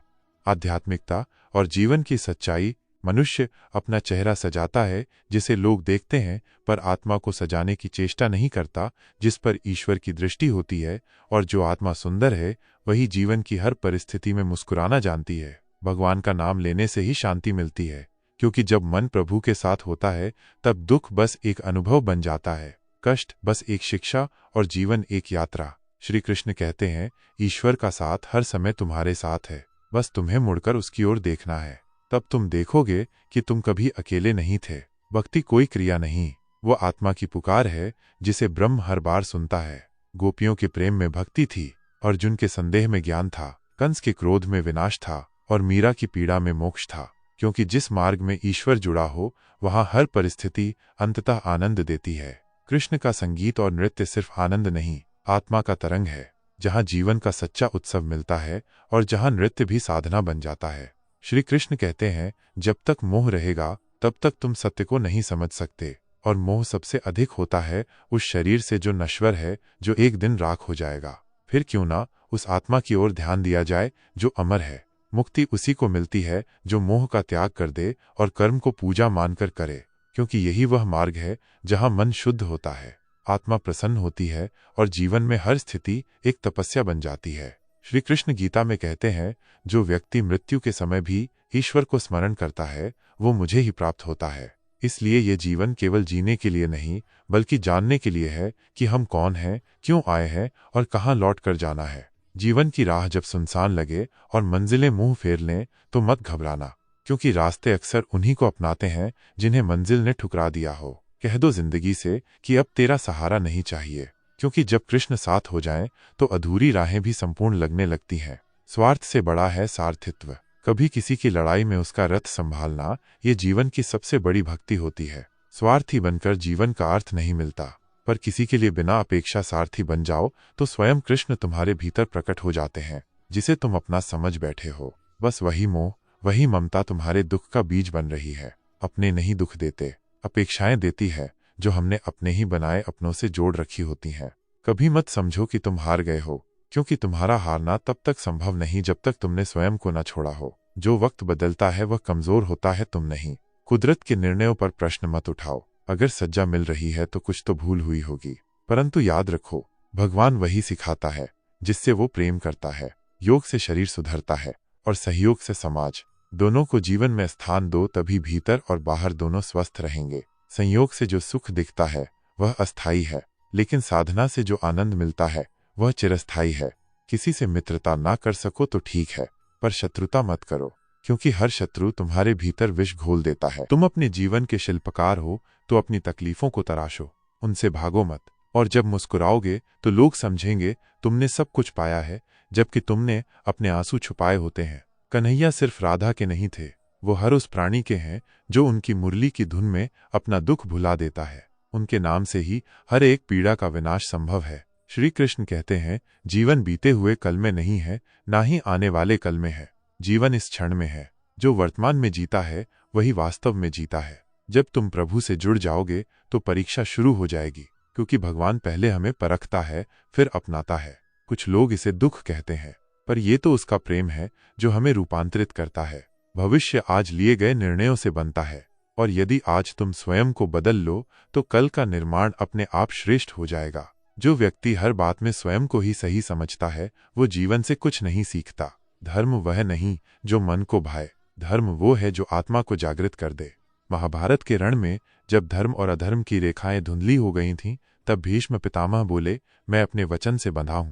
आध्यात्मिकता और जीवन की सच्चाई, मनुष्य अपना चेहरा सजाता है जिसे लोग देखते हैं, पर आत्मा को सजाने की चेष्टा नहीं करता जिस पर ईश्वर की दृष्टि होती है। और जो आत्मा सुंदर है वही जीवन की हर परिस्थिति में मुस्कुराना जानती है। भगवान का नाम लेने से ही शांति मिलती है, क्योंकि जब मन प्रभु के साथ होता है तब दुख बस एक अनुभव बन जाता है, कष्ट बस एक शिक्षा और जीवन एक यात्रा। श्री कृष्ण कहते हैं, ईश्वर का साथ हर समय तुम्हारे साथ है, बस तुम्हें मुड़कर उसकी ओर देखना है। तब तुम देखोगे कि तुम कभी अकेले नहीं थे। भक्ति कोई क्रिया नहीं, वो आत्मा की पुकार है जिसे ब्रह्म हर बार सुनता है। गोपियों के प्रेम में भक्ति थी, अर्जुन के संदेह में ज्ञान था, कंस के क्रोध में विनाश था और मीरा की पीड़ा में मोक्ष था। क्योंकि जिस मार्ग में ईश्वर जुड़ा हो वहां हर परिस्थिति अंततः आनंद देती है। कृष्ण का संगीत और नृत्य सिर्फ आनंद नहीं, आत्मा का तरंग है, जहां जीवन का सच्चा उत्सव मिलता है और जहां नृत्य भी साधना बन जाता है। श्री कृष्ण कहते हैं, जब तक मोह रहेगा तब तक तुम सत्य को नहीं समझ सकते, और मोह सबसे अधिक होता है उस शरीर से जो नश्वर है, जो एक दिन राख हो जाएगा। फिर क्यों ना उस आत्मा की ओर ध्यान दिया जाए जो अमर है। मुक्ति उसी को मिलती है जो मोह का त्याग कर दे और कर्म को पूजा मानकर करे, क्योंकि यही वह मार्ग है जहां मन शुद्ध होता है, आत्मा प्रसन्न होती है और जीवन में हर स्थिति एक तपस्या बन जाती है। श्री कृष्ण गीता में कहते हैं, जो व्यक्ति मृत्यु के समय भी ईश्वर को स्मरण करता है वो मुझे ही प्राप्त होता है। इसलिए ये जीवन केवल जीने के लिए नहीं, बल्कि जानने के लिए है कि हम कौन हैं, क्यों आए हैं और कहाँ लौट कर जाना है। जीवन की राह जब सुनसान लगे और मंजिलें मुंह फेर लें तो मत घबराना, क्योंकि रास्ते अक्सर उन्हीं को अपनाते हैं जिन्हें मंजिल ने ठुकरा दिया हो। कह दो जिंदगी से कि अब तेरा सहारा नहीं चाहिए, क्योंकि जब कृष्ण साथ हो जाएं तो अधूरी राहें भी संपूर्ण लगने लगती हैं। स्वार्थ से बड़ा है सारथित्व। कभी किसी की लड़ाई में उसका रथ संभालना, ये जीवन की सबसे बड़ी भक्ति होती है। स्वार्थी बनकर जीवन का अर्थ नहीं मिलता, पर किसी के लिए बिना अपेक्षा सारथी बन जाओ तो स्वयं कृष्ण तुम्हारे भीतर प्रकट हो जाते हैं, जिसे तुम अपना समझ बैठे हो। बस वही मोह, वही ममता तुम्हारे दुख का बीज बन रही है। अपने नहीं दुख देते, अपेक्षाएं देती है जो हमने अपने ही बनाए अपनों से जोड़ रखी होती हैं। कभी मत समझो कि तुम हार गए हो, क्योंकि तुम्हारा हारना तब तक संभव नहीं जब तक तुमने स्वयं को न छोड़ा हो। जो वक्त बदलता है वह कमजोर होता है, तुम नहीं। कुदरत के निर्णयों पर प्रश्न मत उठाओ। अगर सज्जा मिल रही है तो कुछ तो भूल हुई होगी, परंतु याद रखो, भगवान वही सिखाता है जिससे वो प्रेम करता है। योग से शरीर सुधरता है और सहयोग से समाज। दोनों को जीवन में स्थान दो, तभी भीतर और बाहर दोनों स्वस्थ रहेंगे। संयोग से जो सुख दिखता है वह अस्थायी है, लेकिन साधना से जो आनंद मिलता है वह चिरस्थायी है। किसी से मित्रता ना कर सको तो ठीक है, पर शत्रुता मत करो, क्योंकि हर शत्रु तुम्हारे भीतर विष घोल देता है। तुम अपने जीवन के शिल्पकार हो तो अपनी तकलीफों को तराशो, उनसे भागो मत। और जब मुस्कुराओगे तो लोग समझेंगे तुमने सब कुछ पाया है, जबकि तुमने अपने आंसू छुपाए होते हैं। कन्हैया सिर्फ राधा के नहीं थे, वो हर उस प्राणी के हैं जो उनकी मुरली की धुन में अपना दुख भुला देता है। उनके नाम से ही हर एक पीड़ा का विनाश संभव है। श्री कृष्ण कहते हैं, जीवन बीते हुए कल में नहीं है, ना ही आने वाले कल में है। जीवन इस क्षण में है। जो वर्तमान में जीता है वही वास्तव में जीता है। जब तुम प्रभु से जुड़ जाओगे तो परीक्षा शुरू हो जाएगी, क्योंकि भगवान पहले हमें परखता है, फिर अपनाता है। कुछ लोग इसे दुख कहते हैं, पर यह तो उसका प्रेम है जो हमें रूपांतरित करता है। भविष्य आज लिए गए निर्णयों से बनता है, और यदि आज तुम स्वयं को बदल लो तो कल का निर्माण अपने आप श्रेष्ठ हो जाएगा। जो व्यक्ति हर बात में स्वयं को ही सही समझता है, वो जीवन से कुछ नहीं सीखता। धर्म वह नहीं जो मन को भाए, धर्म वो है जो आत्मा को जागृत कर दे। महाभारत के रण में जब धर्म और अधर्म की रेखाएं धुंधली हो गई थीं, तब भीष्म पितामह बोले, मैं अपने वचन से बंधा हूं।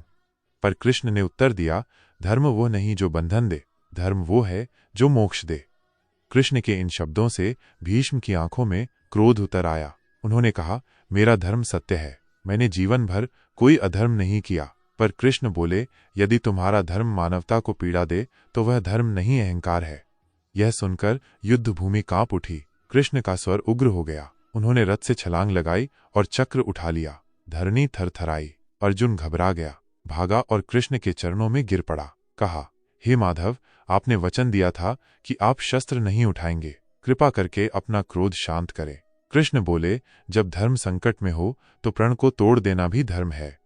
पर कृष्ण ने उत्तर दिया, धर्म वो नहीं जो बंधन दे, धर्म वो है जो मोक्ष दे। कृष्ण के इन शब्दों से भीष्म की आंखों में क्रोध उतर आया। उन्होंने कहा, मेरा धर्म सत्य है, मैंने जीवन भर कोई अधर्म नहीं किया। पर कृष्ण बोले, यदि तुम्हारा धर्म मानवता को पीड़ा दे तो वह धर्म नहीं, अहंकार है। यह सुनकर युद्ध भूमि कांप उठी। कृष्ण का स्वर उग्र हो गया। उन्होंने रथ से छलांग लगाई और चक्र उठा लिया। धरनी थरथराई। अर्जुन घबरा गया, भागा और कृष्ण के चरणों में गिर पड़ा। कहा, हे माधव, आपने वचन दिया था कि आप शस्त्र नहीं उठाएंगे, कृपा करके अपना क्रोध शांत करें। कृष्ण बोले, जब धर्म संकट में हो तो प्रण को तोड़ देना भी धर्म है।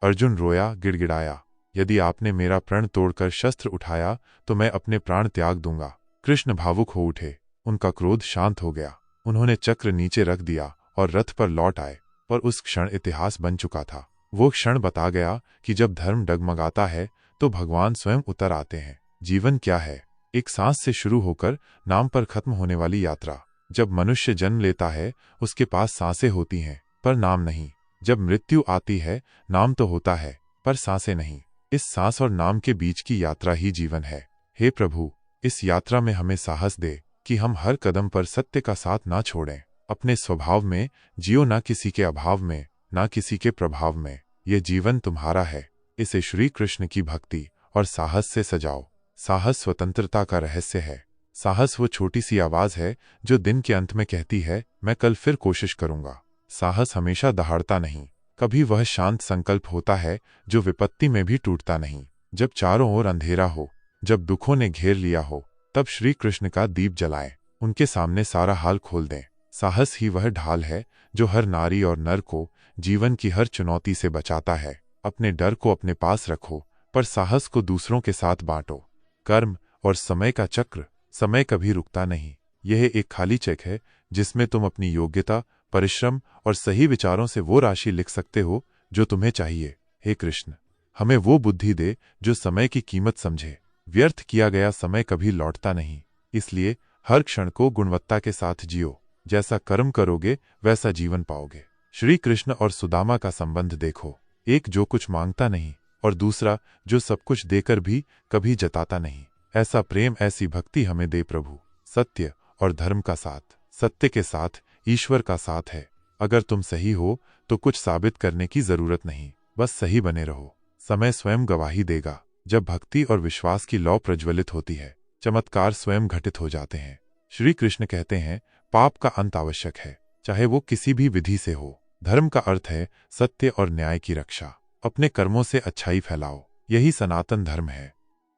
अर्जुन रोया, गिड़गिड़ाया, यदि आपने मेरा प्रण तोड़कर शस्त्र उठाया तो मैं अपने प्राण त्याग दूंगा। कृष्ण भावुक हो उठे। उनका क्रोध शांत हो गया। उन्होंने चक्र नीचे रख दिया और रथ पर लौट आए। पर उस क्षण इतिहास बन चुका था। वो क्षण बता गया कि जब धर्म डगमगाता है तो भगवान स्वयं उतर आते हैं। जीवन क्या है? एक सांस से शुरू होकर नाम पर खत्म होने वाली यात्रा। जब मनुष्य जन्म लेता है उसके पास सांसें होती हैं पर नाम नहीं। जब मृत्यु आती है नाम तो होता है पर सांसें नहीं। इस सांस और नाम के बीच की यात्रा ही जीवन है। हे प्रभु, इस यात्रा में हमें साहस दे कि हम हर कदम पर सत्य का साथ ना छोड़ें। अपने स्वभाव में जियो, ना किसी के अभाव में, ना किसी के प्रभाव में। ये जीवन तुम्हारा है, इसे श्री कृष्ण की भक्ति और साहस से सजाओ। साहस स्वतंत्रता का रहस्य है। साहस वो छोटी सी आवाज है जो दिन के अंत में कहती है, मैं कल फिर कोशिश करूंगा। साहस हमेशा दहाड़ता नहीं, कभी वह शांत संकल्प होता है जो विपत्ति में भी टूटता नहीं। जब चारों ओर अंधेरा हो, जब दुखों ने घेर लिया हो, तब श्री कृष्ण का दीप जलाएं, उनके सामने सारा हाल खोल दें। साहस ही वह ढाल है जो हर नारी और नर को जीवन की हर चुनौती से बचाता है। अपने डर को अपने पास रखो, पर साहस को दूसरों के साथ बांटो। कर्म और समय का चक्र, समय कभी रुकता नहीं। यह एक खाली चेक है जिसमें तुम अपनी योग्यता, परिश्रम और सही विचारों से वो राशि लिख सकते हो जो तुम्हें चाहिए। हे कृष्ण, हमें वो बुद्धि दे जो समय की कीमत समझे। व्यर्थ किया गया समय कभी लौटता नहीं, इसलिए हर क्षण को गुणवत्ता के साथ जियो। जैसा कर्म करोगे वैसा जीवन पाओगे। श्री कृष्ण और सुदामा का संबंध देखो। एक जो कुछ मांगता नहीं और दूसरा जो सब कुछ देकर भी कभी जताता नहीं। ऐसा प्रेम, ऐसी भक्ति हमें दे प्रभु। सत्य और धर्म का साथ, सत्य के साथ ईश्वर का साथ है। अगर तुम सही हो तो कुछ साबित करने की जरूरत नहीं, बस सही बने रहो। समय स्वयं गवाही देगा। जब भक्ति और विश्वास की लौ प्रज्वलित होती है, चमत्कार स्वयं घटित हो जाते हैं। श्री कृष्ण कहते हैं, पाप का अंत आवश्यक है, चाहे वो किसी भी विधि से हो। धर्म का अर्थ है सत्य और न्याय की रक्षा। अपने कर्मों से अच्छाई फैलाओ, यही सनातन धर्म है।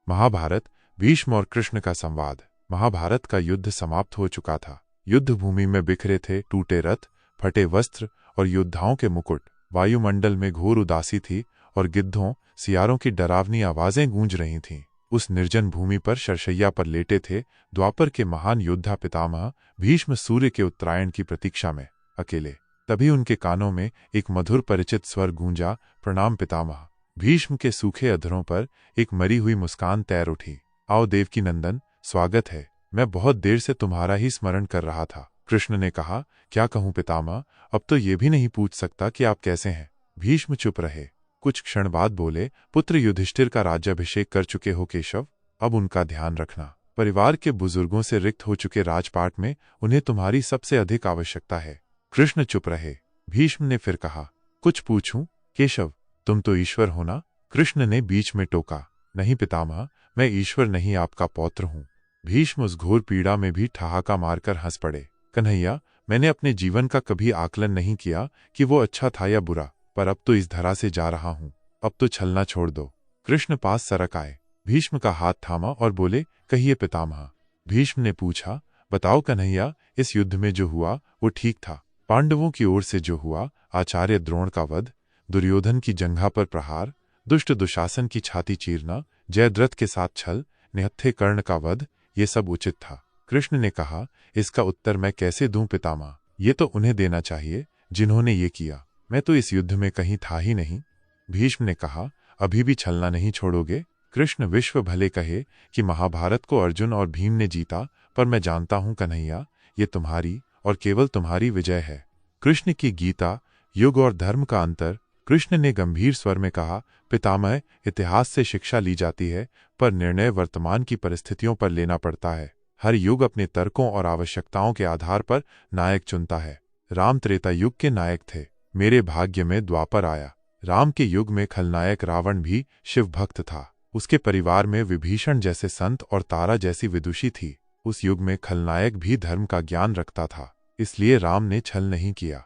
महाभारत, भीष्म और कृष्ण का संवाद। महाभारत का युद्ध समाप्त हो चुका था। युद्ध भूमि में बिखरे थे टूटे रथ, फटे वस्त्र और योद्धाओं के मुकुट। वायुमंडल में घोर उदासी थी और गिद्धों, सियारों की डरावनी आवाजें गूंज रही थीं। उस निर्जन भूमि पर शरशैया पर लेटे थे द्वापर के महान योद्धा पितामह भीष्म, सूर्य के उत्तरायण की प्रतीक्षा में अकेले। तभी उनके कानों में एक मधुर परिचित स्वर गूंजा, प्रणाम पितामह। भीष्म के सूखे अधरों पर एक मरी हुई मुस्कान तैर उठी। आओ देवकी नंदन, स्वागत है। मैं बहुत देर से तुम्हारा ही स्मरण कर रहा था। कृष्ण ने कहा, क्या कहूं पितामह, अब तो ये भी नहीं पूछ सकता कि आप कैसे हैं। भीष्म चुप रहे। कुछ क्षण बाद बोले, पुत्र युधिष्ठिर का राज्याभिषेक कर चुके हो केशव, अब उनका ध्यान रखना। परिवार के बुजुर्गों से रिक्त हो चुके राजपाट में उन्हें तुम्हारी सबसे अधिक आवश्यकता है। कृष्ण चुप रहे। भीष्म ने फिर कहा, कुछ पूछूं केशव, तुम तो ईश्वर हो ना? कृष्ण ने बीच में टोका, नहीं पितामह, मैं ईश्वर नहीं, आपका पौत्र हूं। भीष्म उस घोर पीड़ा में भी ठहाका मारकर हंस पड़े। कन्हैया, मैंने अपने जीवन का कभी आकलन नहीं किया कि वो अच्छा था या बुरा, पर अब तो इस धरा से जा रहा हूं, अब तो छलना छोड़ दो। कृष्ण पास सरक आए, भीष्म का हाथ थामा और बोले, कहिए पितामह। भीष्म ने पूछा, बताओ कन्हैया, इस युद्ध में जो हुआ वो ठीक था? पांडवों की ओर से जो हुआ, आचार्य द्रोण का वध, दुर्योधन की जंघा पर प्रहार, दुष्ट दुशासन की छाती चीरना, जयद्रथ के साथ छल, निहत्थे कर्ण का वध, ये सब उचित था। कृष्ण ने कहा, इसका उत्तर मैं कैसे दूं पितामह? ये तो उन्हें देना चाहिए जिन्होंने ये किया। मैं तो इस युद्ध में कहीं था ही नहीं। भीष्म ने कहा, अभी भी छलना नहीं छोड़ोगे? कृष्ण विश्व भले कहे कि महाभारत को अर्जुन और भीम ने जीता, पर मैं जानता हूं कन्हैया, ये तुम्हारी और केवल तुम्हारी विजय है। कृष्ण की गीता, युग और धर्म का अंतर। कृष्ण ने गंभीर स्वर में कहा, पितामह, इतिहास से शिक्षा ली जाती है, पर निर्णय वर्तमान की परिस्थितियों पर लेना पड़ता है। हर युग अपने तर्कों और आवश्यकताओं के आधार पर नायक चुनता है। राम त्रेता युग के नायक थे, मेरे भाग्य में द्वापर आया। राम के युग में खलनायक रावण भी शिव भक्त था। उसके परिवार में विभीषण जैसे संत और तारा जैसी विदुषी थी। उस युग में खलनायक भी धर्म का ज्ञान रखता था, इसलिए राम ने छल नहीं किया।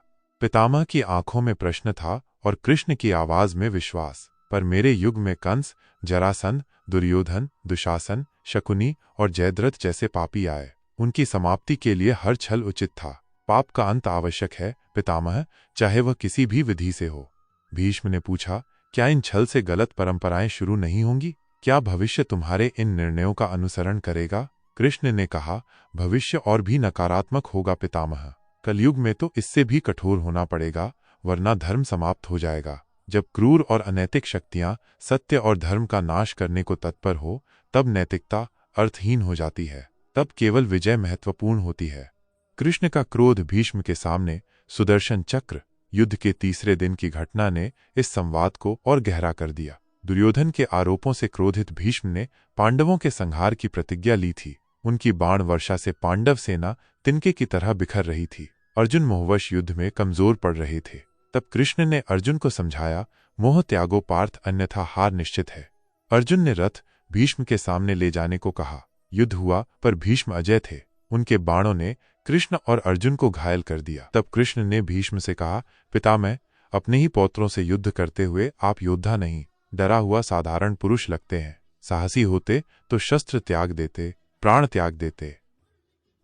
पितामह की आंखों में प्रश्न था और कृष्ण की आवाज में विश्वास। पर मेरे युग में कंस, जरासंध, दुर्योधन, दुशासन, शकुनी और जयद्रथ जैसे पापी आए। उनकी समाप्ति के लिए हर छल उचित था। पाप का अंत आवश्यक है पितामह, चाहे वह किसी भी विधि से हो। भीष्म ने पूछा, क्या इन छल से गलत परंपराएं शुरू नहीं होंगी? क्या भविष्य तुम्हारे इन निर्णयों का अनुसरण करेगा? कृष्ण ने कहा, भविष्य और भी नकारात्मक होगा पितामह। कलयुग में तो इससे भी कठोर होना पड़ेगा, वरना धर्म समाप्त हो जाएगा। जब क्रूर और अनैतिक शक्तियां सत्य और धर्म का नाश करने को तत्पर हो, तब नैतिकता अर्थहीन हो जाती है। तब केवल विजय महत्वपूर्ण होती है। कृष्ण का क्रोध भीष्म के सामने सुदर्शन चक्र युद्ध के तीसरे दिन की घटना ने इस संवाद को और गहरा कर दिया। दुर्योधन के आरोपों से क्रोधित भीष्म ने पांडवों के संहार की प्रतिज्ञा ली थी। उनकी बाण वर्षा से पांडव सेना तिनके की तरह बिखर रही थी। अर्जुन मोहवश युद्ध में कमजोर पड़ रहे थे। तब कृष्ण ने अर्जुन को समझाया, मोह त्यागो पार्थ, अन्यथा हार निश्चित है। अर्जुन ने रथ भीष्म के सामने ले जाने को कहा। युद्ध हुआ, पर भीष्म अजय थे। उनके बाणों ने कृष्ण और अर्जुन को घायल कर दिया। तब कृष्ण ने भीष्म से कहा, पितामह, अपने ही पौत्रों से युद्ध करते हुए आप योद्धा नहीं, डरा हुआ साधारण पुरुष लगते हैं। साहसी होते तो शस्त्र त्याग देते, प्राण त्याग देते।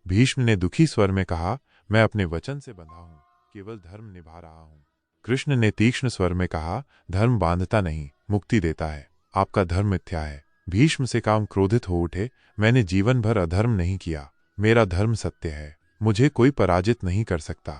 भीष्म ने दुखी स्वर में कहा, मैं अपने वचन से बंधा हूं, केवल धर्म निभा रहा हूं। कृष्ण ने तीक्ष्ण स्वर में कहा, धर्म बांधता नहीं, मुक्ति देता है। आपका धर्म मिथ्या है। भीष्म से काम क्रोधित हो उठे, मैंने जीवन भर अधर्म नहीं किया, मेरा धर्म सत्य है, मुझे कोई पराजित नहीं कर सकता।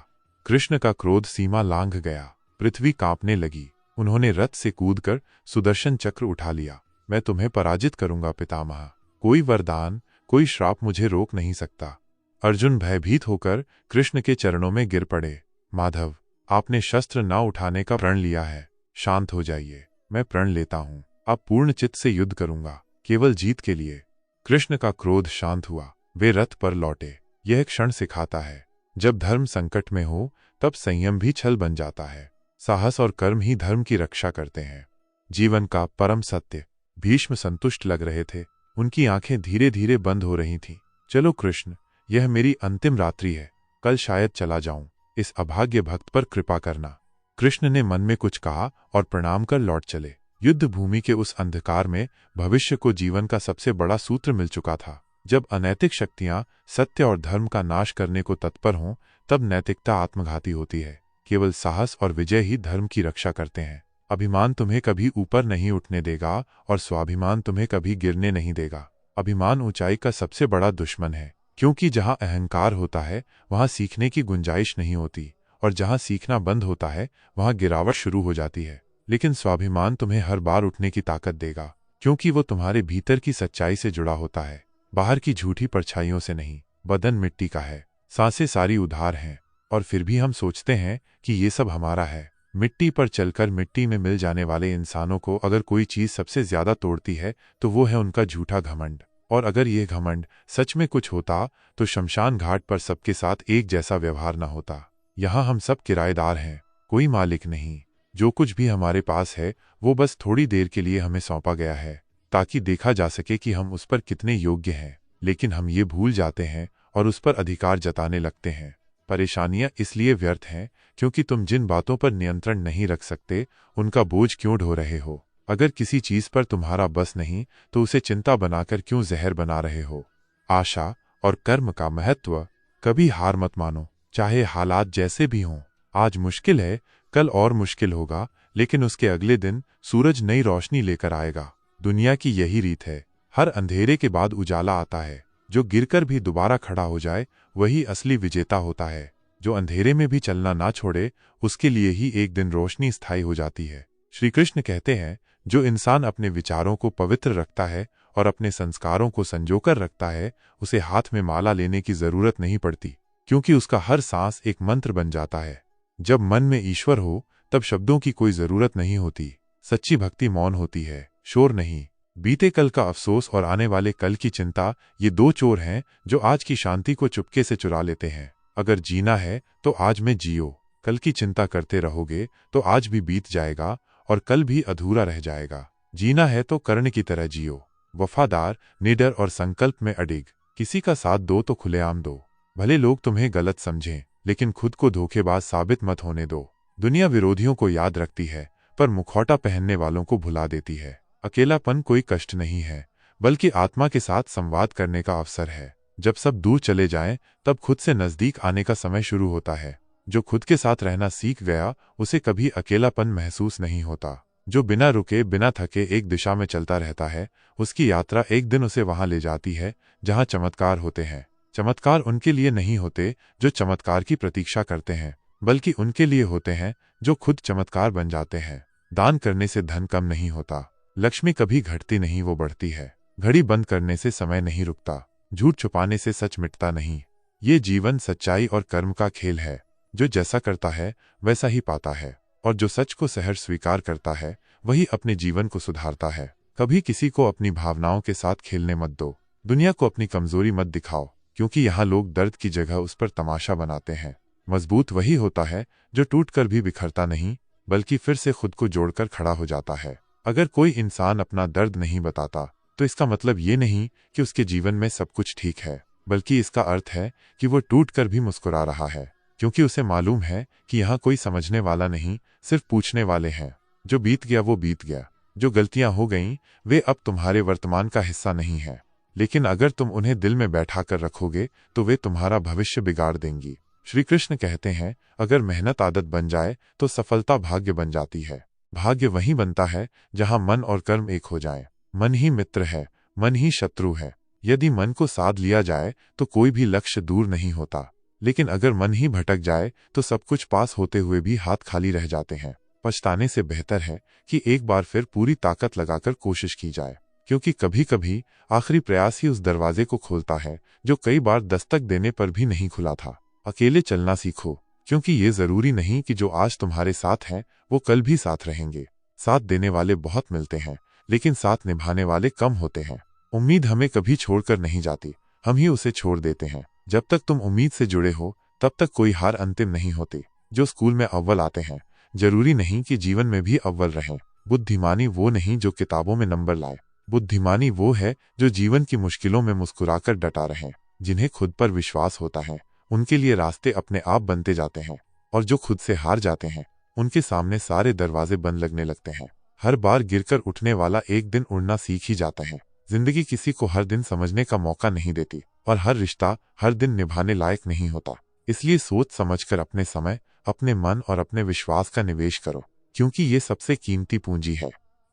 कृष्ण का क्रोध सीमा लांघ गया, पृथ्वी कांपने लगी। उन्होंने रथ से कूदकर सुदर्शन चक्र उठा लिया। मैं तुम्हें पराजित करूंगा पितामह, कोई वरदान, कोई श्राप मुझे रोक नहीं सकता। अर्जुन भयभीत होकर कृष्ण के चरणों में गिर पड़े। माधव, आपने शस्त्र न उठाने का प्रण लिया है, शांत हो जाइए। मैं प्रण लेता हूं, अब पूर्ण चित्त से युद्ध करूंगा, केवल जीत के लिए। कृष्ण का क्रोध शांत हुआ, वे रथ पर लौटे। यह क्षण सिखाता है, जब धर्म संकट में हो तब संयम भी छल बन जाता है। साहस और कर्म ही धर्म की रक्षा करते हैं। जीवन का परम सत्य। भीष्म संतुष्ट लग रहे थे, उनकी आंखें धीरे धीरे बंद हो रही थीं। चलो कृष्ण, यह मेरी अंतिम रात्रि है, कल शायद चला जाऊं, इस अभाग्य भक्त पर कृपा करना। कृष्ण ने मन में कुछ कहा और प्रणाम कर लौट चले। युद्ध भूमि के उस अंधकार में भविष्य को जीवन का सबसे बड़ा सूत्र मिल चुका था। जब अनैतिक शक्तियां सत्य और धर्म का नाश करने को तत्पर हों, तब नैतिकता आत्मघाती होती है। केवल साहस और विजय ही धर्म की रक्षा करते हैं। अभिमान तुम्हें कभी ऊपर नहीं उठने देगा और स्वाभिमान तुम्हें कभी गिरने नहीं देगा। अभिमान ऊंचाई का सबसे बड़ा दुश्मन है, क्योंकि जहां अहंकार होता है वहां सीखने की गुंजाइश नहीं होती, और जहां सीखना बंद होता है वहां गिरावट शुरू हो जाती है। लेकिन स्वाभिमान तुम्हें हर बार उठने की ताकत देगा, क्योंकि वो तुम्हारे भीतर की सच्चाई से जुड़ा होता है, बाहर की झूठी परछाइयों से नहीं। बदन मिट्टी का है, सांसें सारी उधार हैं, और फिर भी हम सोचते हैं कि ये सब हमारा है। मिट्टी पर चलकर मिट्टी में मिल जाने वाले इंसानों को अगर कोई चीज सबसे ज्यादा तोड़ती है तो वो है उनका झूठा घमंड। और अगर ये घमंड सच में कुछ होता तो शमशान घाट पर सबके साथ एक जैसा व्यवहार न होता। यहाँ हम सब किराएदार हैं, कोई मालिक नहीं। जो कुछ भी हमारे पास है वो बस थोड़ी देर के लिए हमें सौंपा गया है, ताकि देखा जा सके कि हम उस पर कितने योग्य हैं। लेकिन हम ये भूल जाते हैं और उस पर अधिकार जताने लगते हैं। परेशानियां इसलिए व्यर्थ हैं क्योंकि तुम जिन बातों पर नियंत्रण नहीं रख सकते उनका बोझ क्यों ढो रहे हो। अगर किसी चीज पर तुम्हारा बस नहीं तो उसे चिंता बनाकर क्यों जहर बना रहे हो। आशा और कर्म का महत्व। कभी हार मत मानो, चाहे हालात जैसे भी हों। आज मुश्किल है, कल और मुश्किल होगा, लेकिन उसके अगले दिन सूरज नई रोशनी लेकर आएगा। दुनिया की यही रीत है, हर अंधेरे के बाद उजाला आता है। जो गिरकर भी दोबारा खड़ा हो जाए वही असली विजेता होता है। जो अंधेरे में भी चलना ना छोड़े उसके लिए ही एक दिन रोशनी स्थायी हो जाती है। श्री कृष्ण कहते हैं, जो इंसान अपने विचारों को पवित्र रखता है और अपने संस्कारों को संजोकर रखता है, उसे हाथ में माला लेने की जरूरत नहीं पड़ती, क्योंकि उसका हर सांस एक मंत्र बन जाता है। जब मन में ईश्वर हो तब शब्दों की कोई जरूरत नहीं होती। सच्ची भक्ति मौन होती है, शोर नहीं। बीते कल का अफसोस और आने वाले कल की चिंता, ये दो चोर हैं जो आज की शांति को चुपके से चुरा लेते हैं। अगर जीना है तो आज में जियो। कल की चिंता करते रहोगे तो आज भी बीत जाएगा और कल भी अधूरा रह जाएगा। जीना है तो कर्ण की तरह जियो, वफादार, निडर और संकल्प में अडिग। किसी का साथ दो तो खुलेआम दो। भले लोग तुम्हें गलत समझें, लेकिन खुद को धोखेबाज साबित मत होने दो। दुनिया विरोधियों को याद रखती है, पर मुखौटा पहनने वालों को भुला देती है। अकेलापन कोई कष्ट नहीं है, बल्कि आत्मा के साथ संवाद करने का अवसर है। जब सब दूर चले जाएं, तब खुद से नजदीक आने का समय शुरू होता है। जो खुद के साथ रहना सीख गया, उसे कभी अकेलापन महसूस नहीं होता। जो बिना रुके बिना थके एक दिशा में चलता रहता है, उसकी यात्रा एक दिन उसे वहां ले जाती है जहां चमत्कार होते हैं। चमत्कार उनके लिए नहीं होते जो चमत्कार की प्रतीक्षा करते हैं, बल्कि उनके लिए होते हैं जो खुद चमत्कार बन जाते हैं। दान करने से धन कम नहीं होता। लक्ष्मी कभी घटती नहीं, वो बढ़ती है। घड़ी बंद करने से समय नहीं रुकता। झूठ छुपाने से सच मिटता नहीं। ये जीवन सच्चाई और कर्म का खेल है। जो जैसा करता है वैसा ही पाता है, और जो सच को सहर्ष स्वीकार करता है वही अपने जीवन को सुधारता है। कभी किसी को अपनी भावनाओं के साथ खेलने मत दो। दुनिया को अपनी कमजोरी मत दिखाओ, क्योंकि यहाँ लोग दर्द की जगह उस पर तमाशा बनाते हैं। मजबूत वही होता है जो टूटकर भी बिखरता नहीं, बल्कि फिर से खुद को जोड़कर खड़ा हो जाता है। अगर कोई इंसान अपना दर्द नहीं बताता, तो इसका मतलब ये नहीं कि उसके जीवन में सब कुछ ठीक है, बल्कि इसका अर्थ है कि वो टूटकर भी मुस्कुरा रहा है, क्योंकि उसे मालूम है कि यहाँ कोई समझने वाला नहीं, सिर्फ पूछने वाले हैं। जो बीत गया वो बीत गया। जो गलतियां हो गईं, वे अब तुम्हारे वर्तमान का हिस्सा नहीं है, लेकिन अगर तुम उन्हें दिल में बैठा कर रखोगे तो वे तुम्हारा भविष्य बिगाड़ देंगी। श्री कृष्ण कहते हैं, अगर मेहनत आदत बन जाए तो सफलता भाग्य बन जाती है। भाग्य वहीं बनता है जहां मन और कर्म एक हो जाएं। मन ही मित्र है, मन ही शत्रु है। यदि मन को साध लिया जाए तो कोई भी लक्ष्य दूर नहीं होता, लेकिन अगर मन ही भटक जाए तो सब कुछ पास होते हुए भी हाथ खाली रह जाते हैं। पछताने से बेहतर है कि एक बार फिर पूरी ताकत लगाकर कोशिश की जाए, क्योंकि कभी कभी आखिरी प्रयास ही उस दरवाजे को खोलता है जो कई बार दस्तक देने पर भी नहीं खुला था। अकेले चलना सीखो, क्योंकि ये जरूरी नहीं कि जो आज तुम्हारे साथ हैं वो कल भी साथ रहेंगे। साथ देने वाले बहुत मिलते हैं, लेकिन साथ निभाने वाले कम होते हैं। उम्मीद हमें कभी छोड़कर नहीं जाती, हम ही उसे छोड़ देते हैं। जब तक तुम उम्मीद से जुड़े हो तब तक कोई हार अंतिम नहीं होती। जो स्कूल में अव्वल आते हैं, जरूरी नहीं कि जीवन में भी अव्वल रहें। बुद्धिमानी वो नहीं जो किताबों में नंबर लाए, बुद्धिमानी वो है जो जीवन की मुश्किलों में मुस्कुराकर डटा रहे। जिन्हें खुद पर विश्वास होता है उनके लिए रास्ते अपने आप बनते जाते हैं, और जो खुद से हार जाते हैं उनके सामने सारे दरवाजे बंद लगने लगते हैं। हर बार गिरकर उठने वाला एक दिन उड़ना सीख ही जाता है। जिंदगी किसी को हर दिन समझने का मौका नहीं देती, और हर रिश्ता हर दिन निभाने लायक नहीं होता। इसलिए सोच समझकर अपने समय, अपने मन और अपने विश्वास का निवेश करो, क्योंकि ये सबसे कीमती पूंजी है।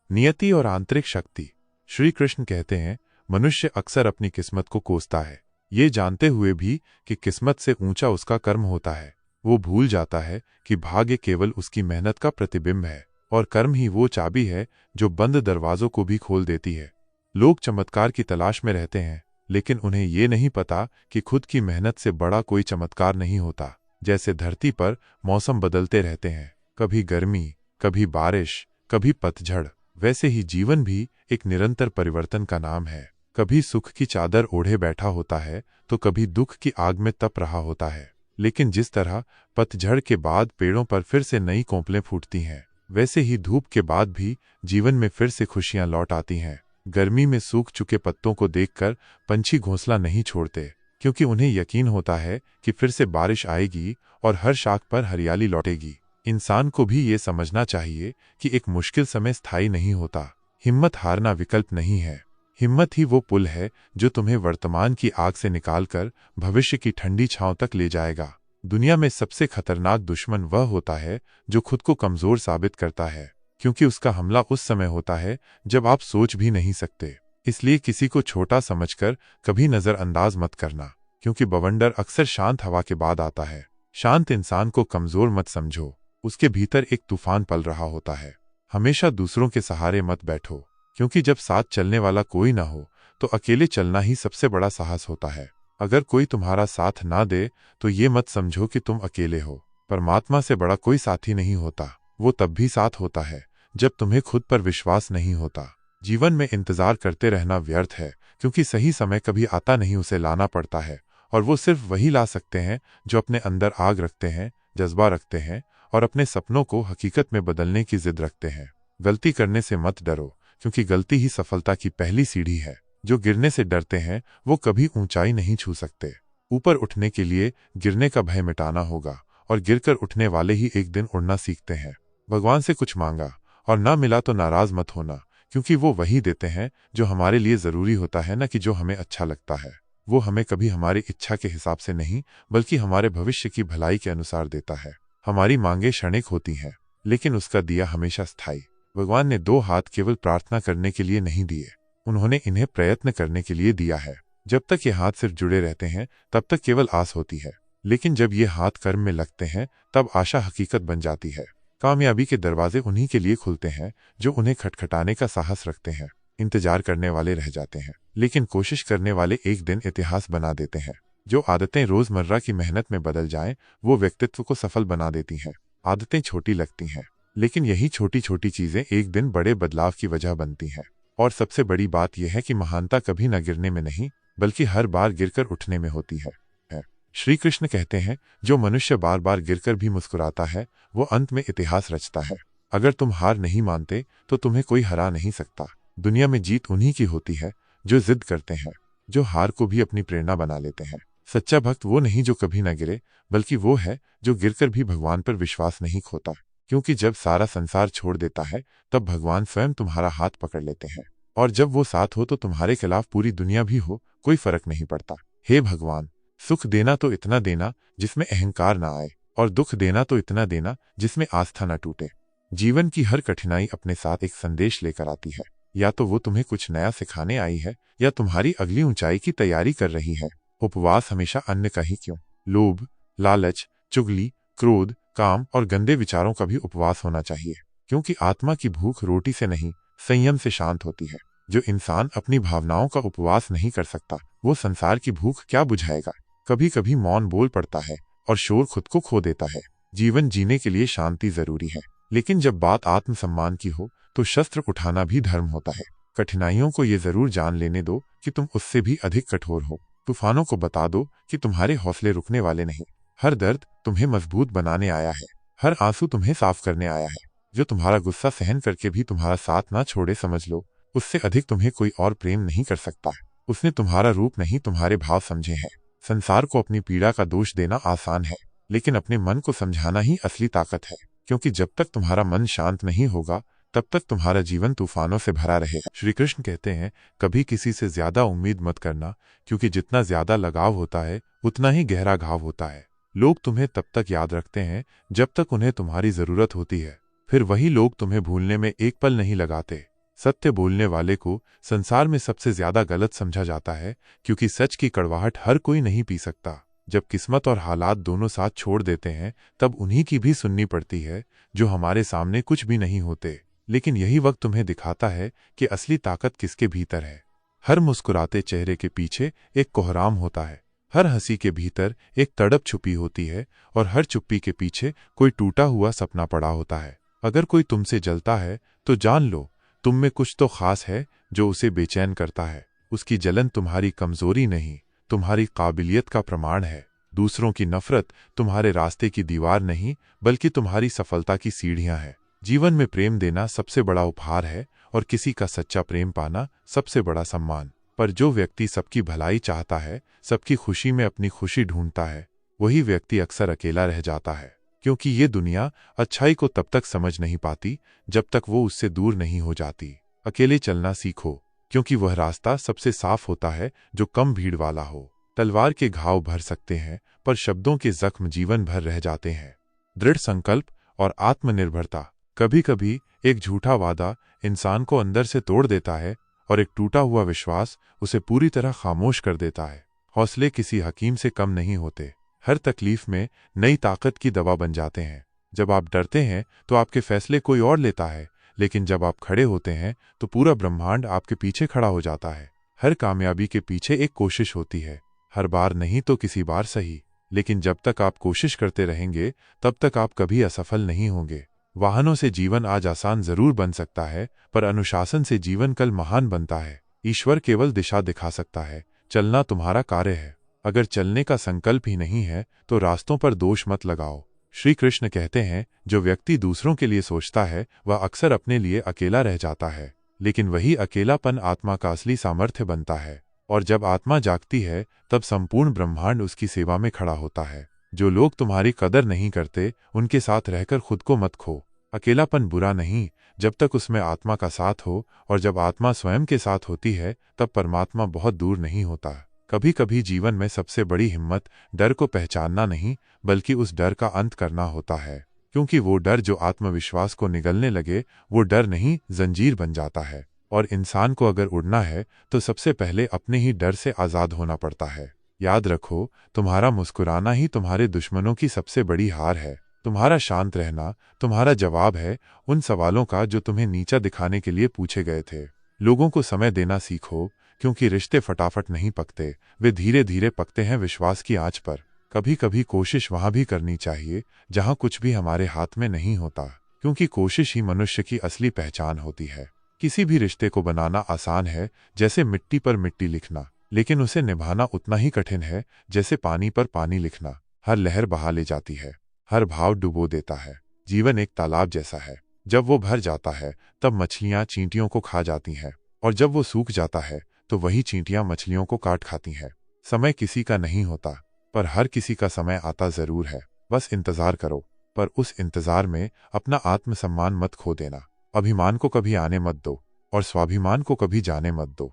नियति और आंतरिक शक्ति। श्री कृष्ण कहते हैं, मनुष्य अक्सर अपनी किस्मत को कोसता है, ये जानते हुए भी कि किस्मत से ऊंचा उसका कर्म होता है। वो भूल जाता है कि भाग्य केवल उसकी मेहनत का प्रतिबिंब है, और कर्म ही वो चाबी है जो बंद दरवाजों को भी खोल देती है। लोग चमत्कार की तलाश में रहते हैं, लेकिन उन्हें ये नहीं पता कि खुद की मेहनत से बड़ा कोई चमत्कार नहीं होता। जैसे धरती पर मौसम बदलते रहते हैं, कभी गर्मी, कभी बारिश, कभी पतझड़, वैसे ही जीवन भी एक निरंतर परिवर्तन का नाम है। कभी सुख की चादर ओढ़े बैठा होता है तो कभी दुख की आग में तप रहा होता है। लेकिन जिस तरह पतझड़ के बाद पेड़ों पर फिर से नई कोंपलें फूटती हैं, वैसे ही धूप के बाद भी जीवन में फिर से खुशियां लौट आती हैं। गर्मी में सूख चुके पत्तों को देखकर पंछी घोंसला नहीं छोड़ते, क्योंकि उन्हें यकीन होता है कि फिर से बारिश आएगी और हर शाख पर हरियाली लौटेगी। इंसान को भी ये समझना चाहिए कि एक मुश्किल समय स्थायी नहीं होता। हिम्मत हारना विकल्प नहीं है। हिम्मत ही वो पुल है जो तुम्हें वर्तमान की आग से निकालकर भविष्य की ठंडी छांव तक ले जाएगा। दुनिया में सबसे खतरनाक दुश्मन वह होता है जो खुद को कमजोर साबित करता है, क्योंकि उसका हमला उस समय होता है जब आप सोच भी नहीं सकते। इसलिए किसी को छोटा समझकर कभी नजरअंदाज मत करना, क्योंकि बवंडर अक्सर शांत हवा के बाद आता है। शांत इंसान को कमजोर मत समझो, उसके भीतर एक तूफान पल रहा होता है। हमेशा दूसरों के सहारे मत बैठो, क्योंकि जब साथ चलने वाला कोई ना हो तो अकेले चलना ही सबसे बड़ा साहस होता है। अगर कोई तुम्हारा साथ ना दे तो ये मत समझो कि तुम अकेले हो। परमात्मा से बड़ा कोई साथी नहीं होता। वो तब भी साथ होता है जब तुम्हें खुद पर विश्वास नहीं होता। जीवन में इंतजार करते रहना व्यर्थ है, क्योंकि सही समय कभी आता नहीं, उसे लाना पड़ता है। और वो सिर्फ वही ला सकते हैं जो अपने अंदर आग रखते हैं, जज्बा रखते हैं और अपने सपनों को हकीकत में बदलने की जिद रखते हैं। गलती करने से मत डरो, क्योंकि गलती ही सफलता की पहली सीढ़ी है। जो गिरने से डरते हैं वो कभी ऊंचाई नहीं छू सकते। ऊपर उठने के लिए गिरने का भय मिटाना होगा, और गिरकर उठने वाले ही एक दिन उड़ना सीखते हैं। भगवान से कुछ मांगा और ना मिला तो नाराज मत होना, क्योंकि वो वही देते हैं जो हमारे लिए जरूरी होता है, न कि जो हमें अच्छा लगता है। वो हमें कभी हमारी इच्छा के हिसाब से नहीं, बल्कि हमारे भविष्य की भलाई के अनुसार देता है। हमारी मांगे क्षणिक होती हैं, लेकिन उसका दिया हमेशा स्थायी। भगवान ने दो हाथ केवल प्रार्थना करने के लिए नहीं दिए, उन्होंने इन्हें प्रयत्न करने के लिए दिया है। जब तक ये हाथ सिर्फ जुड़े रहते हैं तब तक केवल आस होती है, लेकिन जब ये हाथ कर्म में लगते हैं तब आशा हकीकत बन जाती है। कामयाबी के दरवाजे उन्हीं के लिए खुलते हैं जो उन्हें खटखटाने का साहस रखते हैं। इंतजार करने वाले रह जाते हैं, लेकिन कोशिश करने वाले एक दिन इतिहास बना देते हैं। जो आदतें रोजमर्रा की मेहनत में बदल जाएं, वो व्यक्तित्व को सफल बना देती हैं। आदतें छोटी लगती हैं, लेकिन यही छोटी छोटी चीजें एक दिन बड़े बदलाव की वजह बनती हैं। और सबसे बड़ी बात यह है कि महानता कभी न गिरने में नहीं, बल्कि हर बार गिरकर उठने में होती है। श्री कृष्ण कहते हैं, जो मनुष्य बार बार गिरकर भी मुस्कुराता है वो अंत में इतिहास रचता है। अगर तुम हार नहीं मानते तो तुम्हें कोई हरा नहीं सकता। दुनिया में जीत उन्हीं की होती है जो जिद करते हैं, जो हार को भी अपनी प्रेरणा बना लेते हैं। सच्चा भक्त वो नहीं जो कभी न गिरे, बल्कि वो है जो गिरकर भी भगवान पर विश्वास नहीं खोता। क्योंकि जब सारा संसार छोड़ देता है तब भगवान स्वयं तुम्हारा हाथ पकड़ लेते हैं, और जब वो साथ हो तो तुम्हारे खिलाफ पूरी दुनिया भी हो, कोई फर्क नहीं पड़ता। हे भगवान, सुख देना तो इतना देना जिसमें अहंकार ना आए, और दुख देना तो इतना देना जिसमें आस्था न टूटे। जीवन की हर कठिनाई अपने साथ एक संदेश लेकर आती है। या तो वो तुम्हें कुछ नया सिखाने आई है, या तुम्हारी अगली ऊंचाई की तैयारी कर रही है। उपवास हमेशा अन्न का ही क्यों, लोभ, लालच, चुगली, क्रोध, काम और गंदे विचारों का भी उपवास होना चाहिए, क्योंकि आत्मा की भूख रोटी से नहीं, संयम से शांत होती है। जो इंसान अपनी भावनाओं का उपवास नहीं कर सकता, वो संसार की भूख क्या बुझाएगा। कभी कभी मौन बोल पड़ता है और शोर खुद को खो देता है। जीवन जीने के लिए शांति जरूरी है, लेकिन जब बात आत्मसम्मान की हो तो शस्त्र उठाना भी धर्म होता है। कठिनाइयों को ये जरूर जान लेने दो कि तुम उससे भी अधिक कठोर हो। तूफानों को बता दो कि तुम्हारे हौसले रुकने वाले नहीं। हर दर्द तुम्हें मजबूत बनाने आया है, हर आंसू तुम्हें साफ करने आया है। जो तुम्हारा गुस्सा सहन करके भी तुम्हारा साथ ना छोड़े, समझ लो उससे अधिक तुम्हें कोई और प्रेम नहीं कर सकता। उसने तुम्हारा रूप नहीं, तुम्हारे भाव समझे हैं। संसार को अपनी पीड़ा का दोष देना आसान है, लेकिन अपने मन को समझाना ही असली ताकत है। क्योंकि जब तक तुम्हारा मन शांत नहीं होगा तब तक तुम्हारा जीवन तूफानों से भरा रहेगा। श्री कृष्ण कहते हैं, कभी किसी से ज्यादा उम्मीद मत करना, क्योंकि जितना ज्यादा लगाव होता है उतना ही गहरा घाव होता है। लोग तुम्हें तब तक याद रखते हैं जब तक उन्हें तुम्हारी जरूरत होती है, फिर वही लोग तुम्हें भूलने में एक पल नहीं लगाते। सत्य बोलने वाले को संसार में सबसे ज्यादा गलत समझा जाता है, क्योंकि सच की कड़वाहट हर कोई नहीं पी सकता। जब किस्मत और हालात दोनों साथ छोड़ देते हैं तब उन्हीं की भी सुननी पड़ती है जो हमारे सामने कुछ भी नहीं होते। लेकिन यही वक्त तुम्हें दिखाता है कि असली ताकत किसके भीतर है। हर मुस्कुराते चेहरे के पीछे एक कोहराम होता है, हर हंसी के भीतर एक तड़प छुपी होती है, और हर चुप्पी के पीछे कोई टूटा हुआ सपना पड़ा होता है। अगर कोई तुमसे जलता है तो जान लो तुम में कुछ तो खास है जो उसे बेचैन करता है। उसकी जलन तुम्हारी कमजोरी नहीं, तुम्हारी काबिलियत का प्रमाण है। दूसरों की नफरत तुम्हारे रास्ते की दीवार नहीं, बल्कि तुम्हारी सफलता की सीढ़ियां हैं। जीवन में प्रेम देना सबसे बड़ा उपहार है, और किसी का सच्चा प्रेम पाना सबसे बड़ा सम्मान। पर जो व्यक्ति सबकी भलाई चाहता है, सबकी खुशी में अपनी खुशी ढूंढता है, वही व्यक्ति अक्सर अकेला रह जाता है। क्योंकि ये दुनिया अच्छाई को तब तक समझ नहीं पाती जब तक वो उससे दूर नहीं हो जाती। अकेले चलना सीखो, क्योंकि वह रास्ता सबसे साफ होता है जो कम भीड़ वाला हो। तलवार के घाव भर सकते हैं, पर शब्दों के जख्म जीवन भर रह जाते हैं। दृढ़ संकल्प और आत्मनिर्भरता। कभी कभी एक झूठा वादा इंसान को अंदर से तोड़ देता है और एक टूटा हुआ विश्वास उसे पूरी तरह खामोश कर देता है। हौसले किसी हकीम से कम नहीं होते, हर तकलीफ में नई ताकत की दवा बन जाते हैं। जब आप डरते हैं तो आपके फैसले कोई और लेता है, लेकिन जब आप खड़े होते हैं तो पूरा ब्रह्मांड आपके पीछे खड़ा हो जाता है। हर कामयाबी के पीछे एक कोशिश होती है, हर बार नहीं तो किसी बार सही, लेकिन जब तक आप कोशिश करते रहेंगे तब तक आप कभी असफल नहीं होंगे। वाहनों से जीवन आज आसान जरूर बन सकता है, पर अनुशासन से जीवन कल महान बनता है। ईश्वर केवल दिशा दिखा सकता है, चलना तुम्हारा कार्य है। अगर चलने का संकल्प ही नहीं है तो रास्तों पर दोष मत लगाओ। श्री कृष्ण कहते हैं, जो व्यक्ति दूसरों के लिए सोचता है वह अक्सर अपने लिए अकेला रह जाता है, लेकिन वही अकेलापन आत्मा का असली सामर्थ्य बनता है। और जब आत्मा जागती है तब संपूर्ण ब्रह्मांड उसकी सेवा में खड़ा होता है। जो लोग तुम्हारी कदर नहीं करते उनके साथ रहकर खुद को मत खो। अकेलापन बुरा नहीं जब तक उसमें आत्मा का साथ हो, और जब आत्मा स्वयं के साथ होती है तब परमात्मा बहुत दूर नहीं होता। कभी कभी जीवन में सबसे बड़ी हिम्मत डर को पहचानना नहीं, बल्कि उस डर का अंत करना होता है, क्योंकि वो डर जो आत्मविश्वास को निगलने लगे वो डर नहीं जंजीर बन जाता है। और इंसान को अगर उड़ना है तो सबसे पहले अपने ही डर से आज़ाद होना पड़ता है। याद रखो, तुम्हारा मुस्कुराना ही तुम्हारे दुश्मनों की सबसे बड़ी हार है। तुम्हारा शांत रहना तुम्हारा जवाब है उन सवालों का जो तुम्हें नीचा दिखाने के लिए पूछे गए थे। लोगों को समय देना सीखो, क्योंकि रिश्ते फटाफट नहीं पकते, वे धीरे धीरे पकते हैं विश्वास की आंच पर। कभी कभी कोशिश वहां भी करनी चाहिए जहां कुछ भी हमारे हाथ में नहीं होता, क्योंकि कोशिश ही मनुष्य की असली पहचान होती है। किसी भी रिश्ते को बनाना आसान है जैसे मिट्टी पर मिट्टी लिखना, लेकिन उसे निभाना उतना ही कठिन है जैसे पानी पर पानी लिखना। हर लहर बहा ले जाती है, हर भाव डुबो देता है। जीवन एक तालाब जैसा है, जब वो भर जाता है तब मछलियां चींटियों को खा जाती हैं, और जब वो सूख जाता है तो वही चींटियां मछलियों को काट खाती हैं। समय किसी का नहीं होता, पर हर किसी का समय आता जरूर है। बस इंतजार करो, पर उस इंतजार में अपना आत्मसम्मान मत खो देना। अभिमान को कभी आने मत दो और स्वाभिमान को कभी जाने मत दो।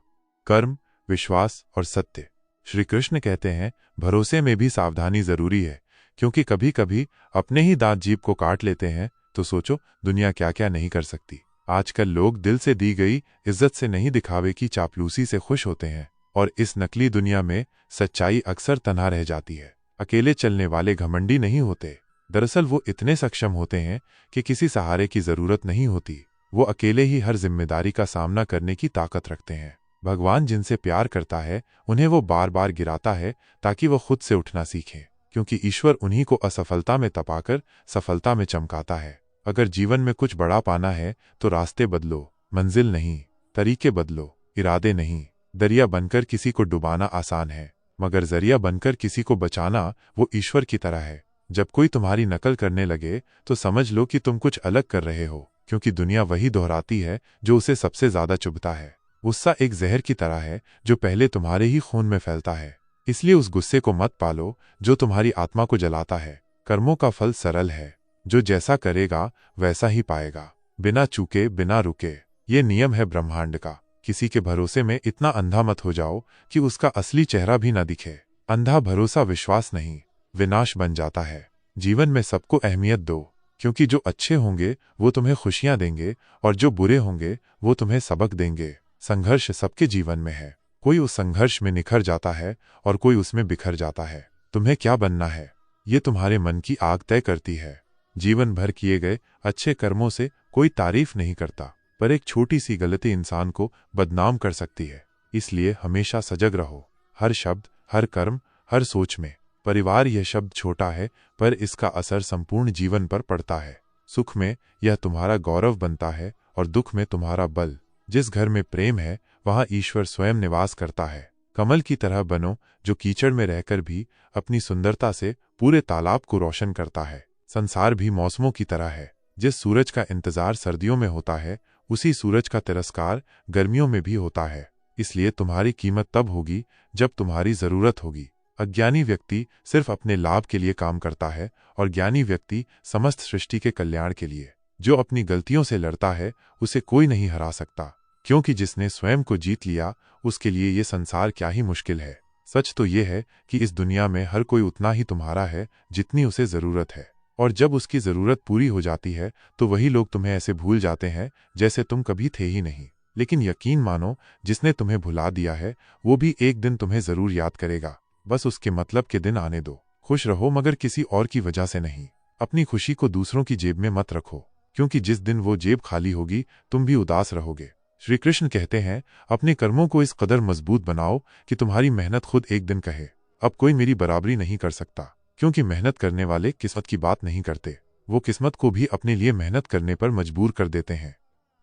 कर्म, विश्वास और सत्य। श्री कृष्ण कहते हैं, भरोसे में भी सावधानी जरूरी है, क्योंकि कभी कभी अपने ही दांत जीभ को काट लेते हैं। तो सोचो दुनिया क्या क्या नहीं कर सकती। आजकल लोग दिल से दी गई इज्जत से नहीं, दिखावे की चापलूसी से खुश होते हैं, और इस नकली दुनिया में सच्चाई अक्सर तन्हा रह जाती है। अकेले चलने वाले घमंडी नहीं होते, दरअसल वो इतने सक्षम होते हैं कि किसी सहारे की जरूरत नहीं होती। वो अकेले ही हर जिम्मेदारी का सामना करने की ताकत रखते हैं। भगवान जिनसे प्यार करता है उन्हें वो बार बार गिराता है ताकि वो खुद से उठना सीखें, क्योंकि ईश्वर उन्हीं को असफलता में तपाकर सफलता में चमकाता है। अगर जीवन में कुछ बड़ा पाना है तो रास्ते बदलो, मंजिल नहीं। तरीके बदलो, इरादे नहीं। दरिया बनकर किसी को डुबाना आसान है, मगर जरिया बनकर किसी को बचाना वो ईश्वर की तरह है। जब कोई तुम्हारी नकल करने लगे तो समझ लो कि तुम कुछ अलग कर रहे हो, क्योंकि दुनिया वही दोहराती है जो उसे सबसे ज्यादा चुभता है। गुस्सा एक जहर की तरह है जो पहले तुम्हारे ही खून में फैलता है, इसलिए उस गुस्से को मत पालो जो तुम्हारी आत्मा को जलाता है। कर्मों का फल सरल है, जो जैसा करेगा वैसा ही पाएगा, बिना चूके बिना रुके। ये नियम है ब्रह्मांड का। किसी के भरोसे में इतना अंधा मत हो जाओ कि उसका असली चेहरा भी न दिखे। अंधा भरोसा विश्वास नहीं, विनाश बन जाता है। जीवन में सबको अहमियत दो, क्योंकि जो अच्छे होंगे वो तुम्हें खुशियां देंगे और जो बुरे होंगे वो तुम्हें सबक देंगे। संघर्ष सबके जीवन में है, कोई उस संघर्ष में निखर जाता है और कोई उसमें बिखर जाता है। तुम्हें क्या बनना है ये तुम्हारे मन की आग तय करती है। जीवन भर किए गए अच्छे कर्मों से कोई तारीफ नहीं करता, पर एक छोटी सी गलती इंसान को बदनाम कर सकती है। इसलिए हमेशा सजग रहो, हर शब्द, हर कर्म, हर सोच में। परिवार यह शब्द छोटा है, पर इसका असर संपूर्ण जीवन पर पड़ता है। सुख में यह तुम्हारा गौरव बनता है और दुख में तुम्हारा बल। जिस घर में प्रेम है वहां ईश्वर स्वयं निवास करता है। कमल की तरह बनो जो कीचड़ में रहकर भी अपनी सुंदरता से पूरे तालाब को रोशन करता है। संसार भी मौसमों की तरह है, जिस सूरज का इंतजार सर्दियों में होता है उसी सूरज का तिरस्कार गर्मियों में भी होता है। इसलिए तुम्हारी कीमत तब होगी जब तुम्हारी जरूरत होगी। अज्ञानी व्यक्ति सिर्फ अपने लाभ के लिए काम करता है और ज्ञानी व्यक्ति समस्त सृष्टि के कल्याण के लिए। जो अपनी गलतियों से लड़ता है उसे कोई नहीं हरा सकता, क्योंकि जिसने स्वयं को जीत लिया उसके लिए ये संसार क्या ही मुश्किल है। सच तो ये है कि इस दुनिया में हर कोई उतना ही तुम्हारा है जितनी उसे ज़रूरत है, और जब उसकी ज़रूरत पूरी हो जाती है तो वही लोग तुम्हें ऐसे भूल जाते हैं जैसे तुम कभी थे ही नहीं। लेकिन यकीन मानो, जिसने तुम्हें भुला दिया है वो भी एक दिन तुम्हें ज़रूर याद करेगा। बस उसके मतलब के दिन आने दो। खुश रहो, मगर किसी और की वजह से नहीं। अपनी खुशी को दूसरों की जेब में मत रखो, क्योंकि जिस दिन वो जेब खाली होगी तुम भी उदास रहोगे। श्री कृष्ण कहते हैं, अपने कर्मों को इस कदर मजबूत बनाओ कि तुम्हारी मेहनत खुद एक दिन कहे, अब कोई मेरी बराबरी नहीं कर सकता। क्योंकि मेहनत करने वाले किस्मत की बात नहीं करते, वो किस्मत को भी अपने लिए मेहनत करने पर मजबूर कर देते हैं।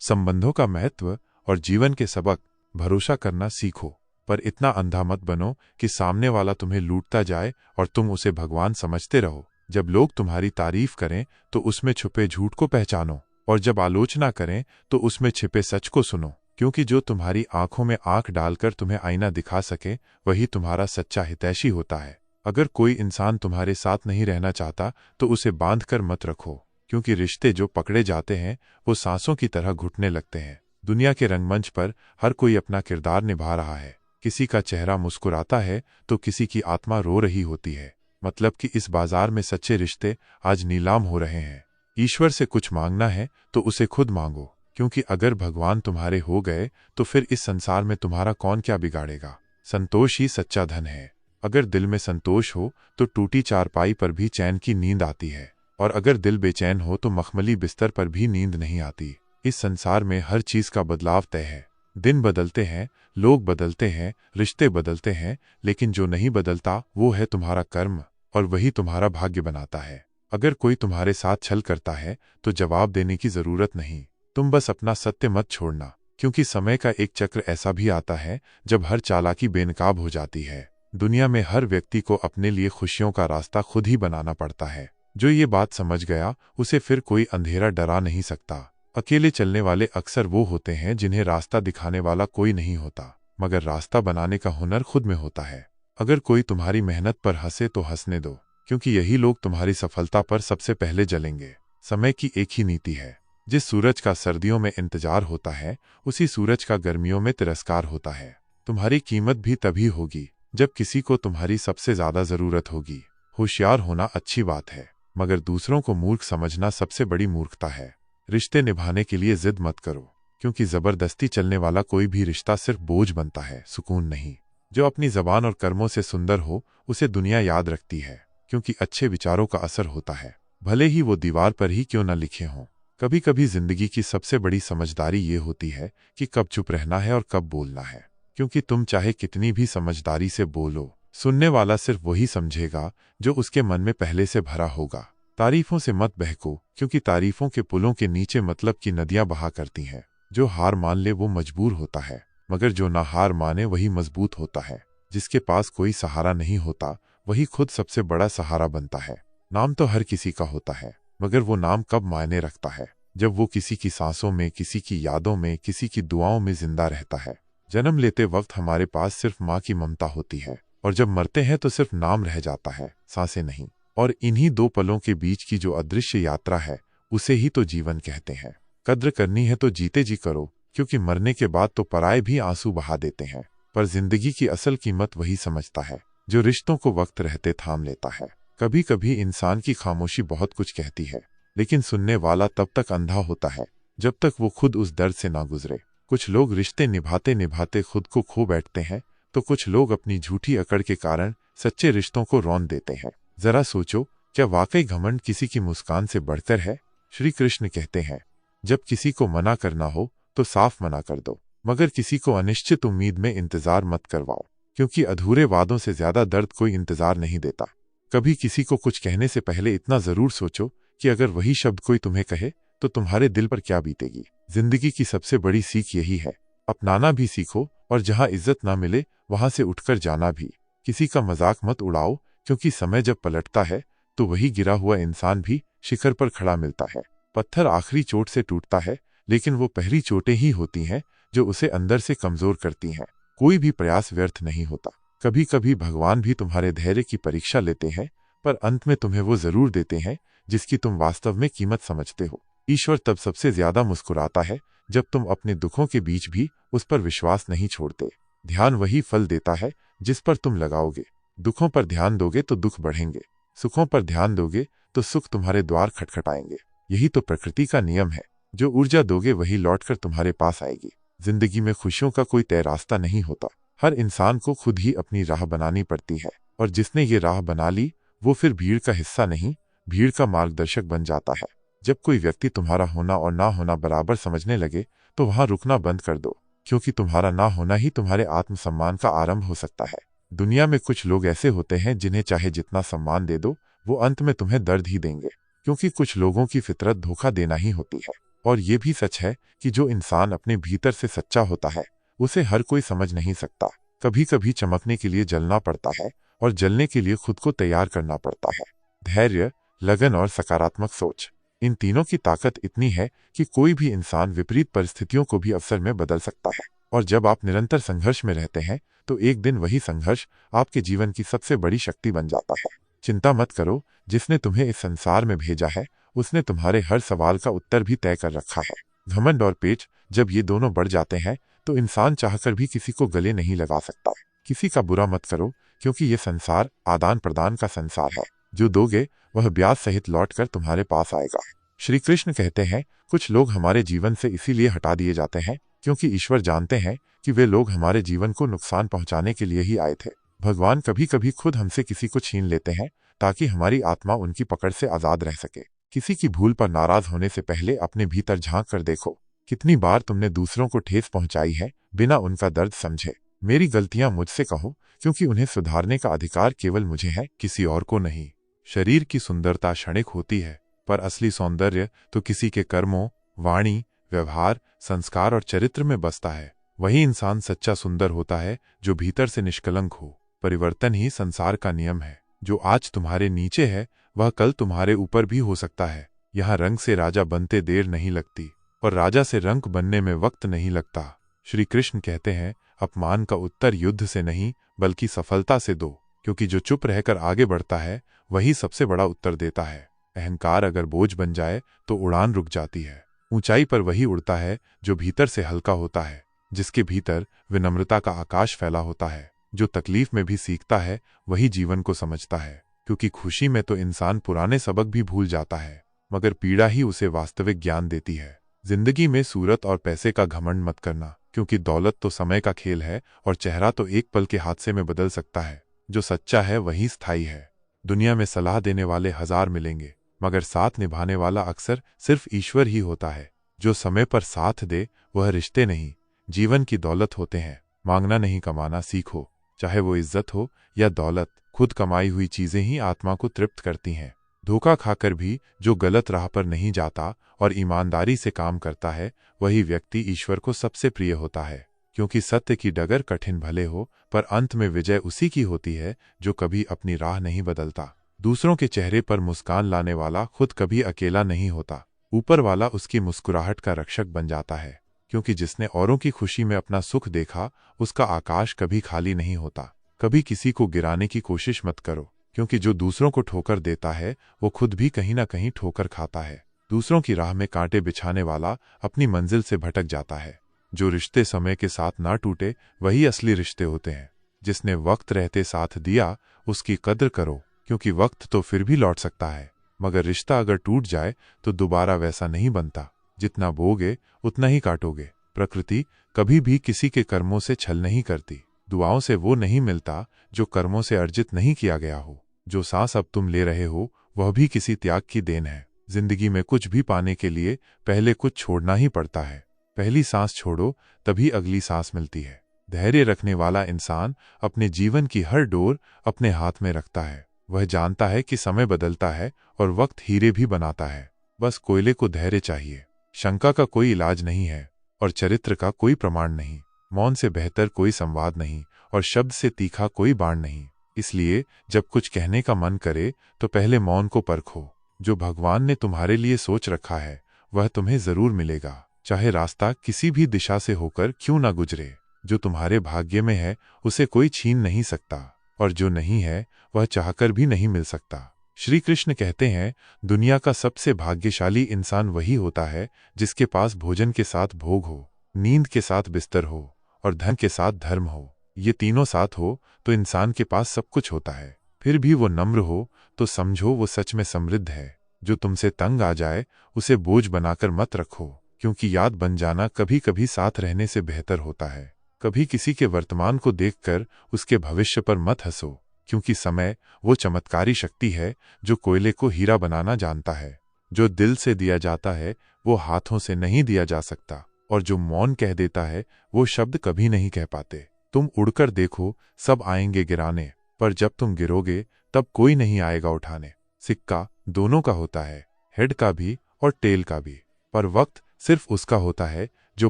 संबंधों का महत्व और जीवन के सबक। भरोसा करना सीखो, पर इतना अंधा मत बनो कि सामने वाला तुम्हें लूटता जाए और तुम उसे भगवान समझते रहो। जब लोग तुम्हारी तारीफ करें तो उसमें छुपे झूठ को पहचानो, और जब आलोचना करें तो उसमें छिपे सच को सुनो। क्योंकि जो तुम्हारी आंखों में आंख डालकर तुम्हें आईना दिखा सके वही तुम्हारा सच्चा हितैषी होता है। अगर कोई इंसान तुम्हारे साथ नहीं रहना चाहता तो उसे बांध कर मत रखो, क्योंकि रिश्ते जो पकड़े जाते हैं वो सांसों की तरह घुटने लगते हैं। दुनिया के रंगमंच पर हर कोई अपना किरदार निभा रहा है। किसी का चेहरा मुस्कुराता है तो किसी की आत्मा रो रही होती है। मतलब कि इस बाजार में सच्चे रिश्ते आज नीलाम हो रहे हैं। ईश्वर से कुछ मांगना है तो उसे खुद मांगो, क्योंकि अगर भगवान तुम्हारे हो गए तो फिर इस संसार में तुम्हारा कौन क्या बिगाड़ेगा। संतोष ही सच्चा धन है। अगर दिल में संतोष हो तो टूटी चारपाई पर भी चैन की नींद आती है, और अगर दिल बेचैन हो तो मखमली बिस्तर पर भी नींद नहीं आती। इस संसार में हर चीज का बदलाव तय है। दिन बदलते हैं, लोग बदलते हैं, रिश्ते बदलते हैं, लेकिन जो नहीं बदलता वो है तुम्हारा कर्म, और वही तुम्हारा भाग्य बनाता है। अगर कोई तुम्हारे साथ छल करता है तो जवाब देने की जरूरत नहीं, तुम बस अपना सत्य मत छोड़ना। क्योंकि समय का एक चक्र ऐसा भी आता है जब हर चालाकी बेनकाब हो जाती है। दुनिया में हर व्यक्ति को अपने लिए खुशियों का रास्ता खुद ही बनाना पड़ता है। जो ये बात समझ गया उसे फिर कोई अंधेरा डरा नहीं सकता। अकेले चलने वाले अक्सर वो होते हैं जिन्हें रास्ता दिखाने वाला कोई नहीं होता, मगर रास्ता बनाने का हुनर खुद में होता है। अगर कोई तुम्हारी मेहनत पर हंसे तो हंसने दो, क्योंकि यही लोग तुम्हारी सफलता पर सबसे पहले जलेंगे। समय की एक ही नीति है, जिस सूरज का सर्दियों में इंतजार होता है उसी सूरज का गर्मियों में तिरस्कार होता है। तुम्हारी कीमत भी तभी होगी जब किसी को तुम्हारी सबसे ज्यादा जरूरत होगी। होशियार होना अच्छी बात है, मगर दूसरों को मूर्ख समझना सबसे बड़ी मूर्खता है। रिश्ते निभाने के लिए जिद मत करो, क्योंकि जबरदस्ती चलने वाला कोई भी रिश्ता सिर्फ बोझ बनता है, सुकून नहीं। जो अपनी जबान और कर्मों से सुंदर हो उसे दुनिया याद रखती है, क्योंकि अच्छे विचारों का असर होता है, भले ही वो दीवार पर ही क्यों न लिखे हों। कभी कभी जिंदगी की सबसे बड़ी समझदारी ये होती है कि कब चुप रहना है और कब बोलना है। क्योंकि तुम चाहे कितनी भी समझदारी से बोलो, सुनने वाला सिर्फ वही समझेगा जो उसके मन में पहले से भरा होगा। तारीफों से मत बहको, क्योंकि तारीफों के पुलों के नीचे मतलब की नदियां बहा करती हैं। जो हार मान ले वो मजबूर होता है, मगर जो ना हार माने वही मजबूत होता है। जिसके पास कोई सहारा नहीं होता वही खुद सबसे बड़ा सहारा बनता है। नाम तो हर किसी का होता है, मगर वो नाम कब मायने रखता है? जब वो किसी की सांसों में, किसी की यादों में, किसी की दुआओं में जिंदा रहता है। जन्म लेते वक्त हमारे पास सिर्फ माँ की ममता होती है, और जब मरते हैं तो सिर्फ नाम रह जाता है, सांसें नहीं। और इन्हीं दो पलों के बीच की जो अदृश्य यात्रा है उसे ही तो जीवन कहते हैं। कद्र करनी है तो जीते जी करो, क्योंकि मरने के बाद तो पराए भी आंसू बहा देते हैं। पर जिंदगी की असल कीमत वही समझता है जो रिश्तों को वक्त रहते थाम लेता है। कभी कभी इंसान की खामोशी बहुत कुछ कहती है, लेकिन सुनने वाला तब तक अंधा होता है जब तक वो खुद उस दर्द से ना गुजरे। कुछ लोग रिश्ते निभाते निभाते खुद को खो बैठते हैं, तो कुछ लोग अपनी झूठी अकड़ के कारण सच्चे रिश्तों को रौंद देते हैं। जरा सोचो, क्या वाकई घमंड किसी की मुस्कान से बढ़कर है? श्री कृष्ण कहते हैं, जब किसी को मना करना हो तो साफ मना कर दो, मगर किसी को अनिश्चित उम्मीद में इंतजार मत करवाओ, क्योंकि अधूरे वादों से ज्यादा दर्द कोई इंतजार नहीं देता। कभी किसी को कुछ कहने से पहले इतना जरूर सोचो कि अगर वही शब्द कोई तुम्हें कहे तो तुम्हारे दिल पर क्या बीतेगी। जिंदगी की सबसे बड़ी सीख यही है, अपनाना भी सीखो, और जहां इज्जत ना मिले वहां से उठकर जाना भी। किसी का मजाक मत उड़ाओ, क्योंकि समय जब पलटता है तो वही गिरा हुआ इंसान भी शिखर पर खड़ा मिलता है। पत्थर आखिरी चोट से टूटता है, लेकिन वो पहली चोटें ही होती हैं जो उसे अंदर से कमजोर करती हैं। कोई भी प्रयास व्यर्थ नहीं होता। कभी कभी भगवान भी तुम्हारे धैर्य की परीक्षा लेते हैं, पर अंत में तुम्हें वो जरूर देते हैं जिसकी तुम वास्तव में कीमत समझते हो। ईश्वर तब सबसे ज्यादा मुस्कुराता है जब तुम अपने दुखों के बीच भी उस पर विश्वास नहीं छोड़ते। ध्यान वही फल देता है जिस पर तुम लगाओगे। दुखों पर ध्यान दोगे तो दुख बढ़ेंगे, सुखों पर ध्यान दोगे तो सुख तुम्हारे द्वार खटखटाएंगे। यही तो प्रकृति का नियम है। जो ऊर्जा दोगे वही लौटकर तुम्हारे पास आएगी। जिंदगी में खुशियों का कोई तय रास्ता नहीं होता। हर इंसान को खुद ही अपनी राह बनानी पड़ती है, और जिसने ये राह बना ली वो फिर भीड़ का हिस्सा नहीं, भीड़ का मार्गदर्शक बन जाता है। जब कोई व्यक्ति तुम्हारा होना और ना होना बराबर समझने लगे तो वहां रुकना बंद कर दो, क्योंकि तुम्हारा ना होना ही तुम्हारे आत्मसम्मान का आरंभ हो सकता है। दुनिया में कुछ लोग ऐसे होते हैं जिन्हें चाहे जितना सम्मान दे दो वो अंत में तुम्हें दर्द ही देंगे, क्योंकि कुछ लोगों की फितरत धोखा देना ही होती है। और ये भी सच है कि जो इंसान अपने भीतर से सच्चा होता है उसे हर कोई समझ नहीं सकता। कभी कभी चमकने के लिए जलना पड़ता है, और जलने के लिए खुद को तैयार करना पड़ता है। धैर्य, लगन और सकारात्मक सोच, इन तीनों की ताकत इतनी है कि कोई भी इंसान विपरीत परिस्थितियों को भी अवसर में बदल सकता है। और जब आप निरंतर संघर्ष में रहते हैं तो एक दिन वही संघर्ष आपके जीवन की सबसे बड़ी शक्ति बन जाता है। चिंता मत करो, जिसने तुम्हें इस संसार में भेजा है उसने तुम्हारे हर सवाल का उत्तर भी तय कर रखा है। घमंड और पेच, जब ये दोनों बढ़ जाते हैं तो इंसान चाहकर भी किसी को गले नहीं लगा सकता। किसी का बुरा मत करो, क्योंकि ये संसार आदान प्रदान का संसार है। जो दोगे वह ब्याज सहित लौटकर तुम्हारे पास आएगा। श्री कृष्ण कहते हैं, कुछ लोग हमारे जीवन से इसीलिए हटा दिए जाते हैं क्योंकि ईश्वर जानते हैं कि वे लोग हमारे जीवन को नुकसान पहुंचाने के लिए ही आए थे। भगवान कभी कभी खुद हमसे किसी को छीन लेते हैं ताकि हमारी आत्मा उनकी पकड़ से आजाद रह सके। किसी की भूल पर नाराज होने से पहले अपने भीतर झांक कर देखो, कितनी बार तुमने दूसरों को ठेस पहुंचाई है बिना उनका दर्द समझे। मेरी गलतियां मुझसे कहो, क्योंकि उन्हें सुधारने का अधिकार केवल मुझे है, किसी और को नहीं। शरीर की सुंदरता क्षणिक होती है, पर असली सौंदर्य तो किसी के कर्मों, वाणी, व्यवहार, संस्कार और चरित्र में बसता है। वही इंसान सच्चा सुंदर होता है जो भीतर से निष्कलंक हो। परिवर्तन ही संसार का नियम है। जो आज तुम्हारे नीचे है वह कल तुम्हारे ऊपर भी हो सकता है। यहाँ रंग से राजा बनते देर नहीं लगती, और राजा से रंक बनने में वक्त नहीं लगता। श्री कृष्ण कहते हैं, अपमान का उत्तर युद्ध से नहीं बल्कि सफलता से दो, क्योंकि जो चुप रहकर आगे बढ़ता है वही सबसे बड़ा उत्तर देता है। अहंकार अगर बोझ बन जाए तो उड़ान रुक जाती है। ऊंचाई पर वही उड़ता है जो भीतर से हल्का होता है, जिसके भीतर विनम्रता का आकाश फैला होता है। जो तकलीफ में भी सीखता है वही जीवन को समझता है, क्योंकि खुशी में तो इंसान पुराने सबक भी भूल जाता है, मगर पीड़ा ही उसे वास्तविक ज्ञान देती है। जिंदगी में सूरत और पैसे का घमंड मत करना, क्योंकि दौलत तो समय का खेल है और चेहरा तो एक पल के हादसे में बदल सकता है। जो सच्चा है वही स्थायी है। दुनिया में सलाह देने वाले हजार मिलेंगे, मगर साथ निभाने वाला अक्सर सिर्फ ईश्वर ही होता है। जो समय पर साथ दे वह रिश्ते नहीं, जीवन की दौलत होते हैं। मांगना नहीं, कमाना सीखो, चाहे वो इज्जत हो या दौलत। खुद कमाई हुई चीजें ही आत्मा को तृप्त करती हैं। धोखा खाकर भी जो गलत राह पर नहीं जाता और ईमानदारी से काम करता है वही व्यक्ति ईश्वर को सबसे प्रिय होता है, क्योंकि सत्य की डगर कठिन भले हो पर अंत में विजय उसी की होती है जो कभी अपनी राह नहीं बदलता। दूसरों के चेहरे पर मुस्कान लाने वाला खुद कभी अकेला नहीं होता। ऊपर वाला उसकी मुस्कुराहट का रक्षक बन जाता है, क्योंकि जिसने औरों की खुशी में अपना सुख देखा उसका आकाश कभी खाली नहीं होता। कभी किसी को गिराने की कोशिश मत करो, क्योंकि जो दूसरों को ठोकर देता है वो खुद भी कहीं ना कहीं ठोकर खाता है। दूसरों की राह में कांटे बिछाने वाला अपनी मंजिल से भटक जाता है। जो रिश्ते समय के साथ ना टूटे वही असली रिश्ते होते हैं। जिसने वक्त रहते साथ दिया उसकी कद्र करो, क्योंकि वक्त तो फिर भी लौट सकता है, मगर रिश्ता अगर टूट जाए तो दोबारा वैसा नहीं बनता। जितना बोगे उतना ही काटोगे। प्रकृति कभी भी किसी के कर्मों से छल नहीं करती। दुआओं से वो नहीं मिलता जो कर्मों से अर्जित नहीं किया गया हो। जो सांस अब तुम ले रहे हो वह भी किसी त्याग की देन है। जिंदगी में कुछ भी पाने के लिए पहले कुछ छोड़ना ही पड़ता है। पहली सांस छोड़ो तभी अगली सांस मिलती है। धैर्य रखने वाला इंसान अपने जीवन की हर डोर अपने हाथ में रखता है। वह जानता है कि समय बदलता है और वक्त हीरे भी बनाता है। बस कोयले को धैर्य चाहिए। शंका का कोई इलाज नहीं है और चरित्र का कोई प्रमाण नहीं। मौन से बेहतर कोई संवाद नहीं और शब्द से तीखा कोई बाण नहीं। इसलिए जब कुछ कहने का मन करे तो पहले मौन को परखो। जो भगवान ने तुम्हारे लिए सोच रखा है वह तुम्हें जरूर मिलेगा, चाहे रास्ता किसी भी दिशा से होकर क्यों ना गुजरे। जो तुम्हारे भाग्य में है उसे कोई छीन नहीं सकता, और जो नहीं है वह चाहकर भी नहीं मिल सकता। श्री कृष्ण कहते हैं, दुनिया का सबसे भाग्यशाली इंसान वही होता है जिसके पास भोजन के साथ भोग हो, नींद के साथ बिस्तर हो और धन के साथ धर्म हो। ये तीनों साथ हो तो इंसान के पास सब कुछ होता है। फिर भी वो नम्र हो तो समझो वो सच में समृद्ध है। जो तुमसे तंग आ जाए उसे बोझ बनाकर मत रखो, क्योंकि याद बन जाना कभी कभी साथ रहने से बेहतर होता है। कभी किसी के वर्तमान को देखकर उसके भविष्य पर मत हंसो, क्योंकि समय वो चमत्कारी शक्ति है जो कोयले को हीरा बनाना जानता है। जो दिल से दिया जाता है वो हाथों से नहीं दिया जा सकता, और जो मौन कह देता है वो शब्द कभी नहीं कह पाते। तुम उड़कर देखो, सब आएंगे गिराने, पर जब तुम गिरोगे तब कोई नहीं आएगा उठाने। सिक्का दोनों का होता है, हेड का भी और टेल का भी, पर वक्त सिर्फ उसका होता है जो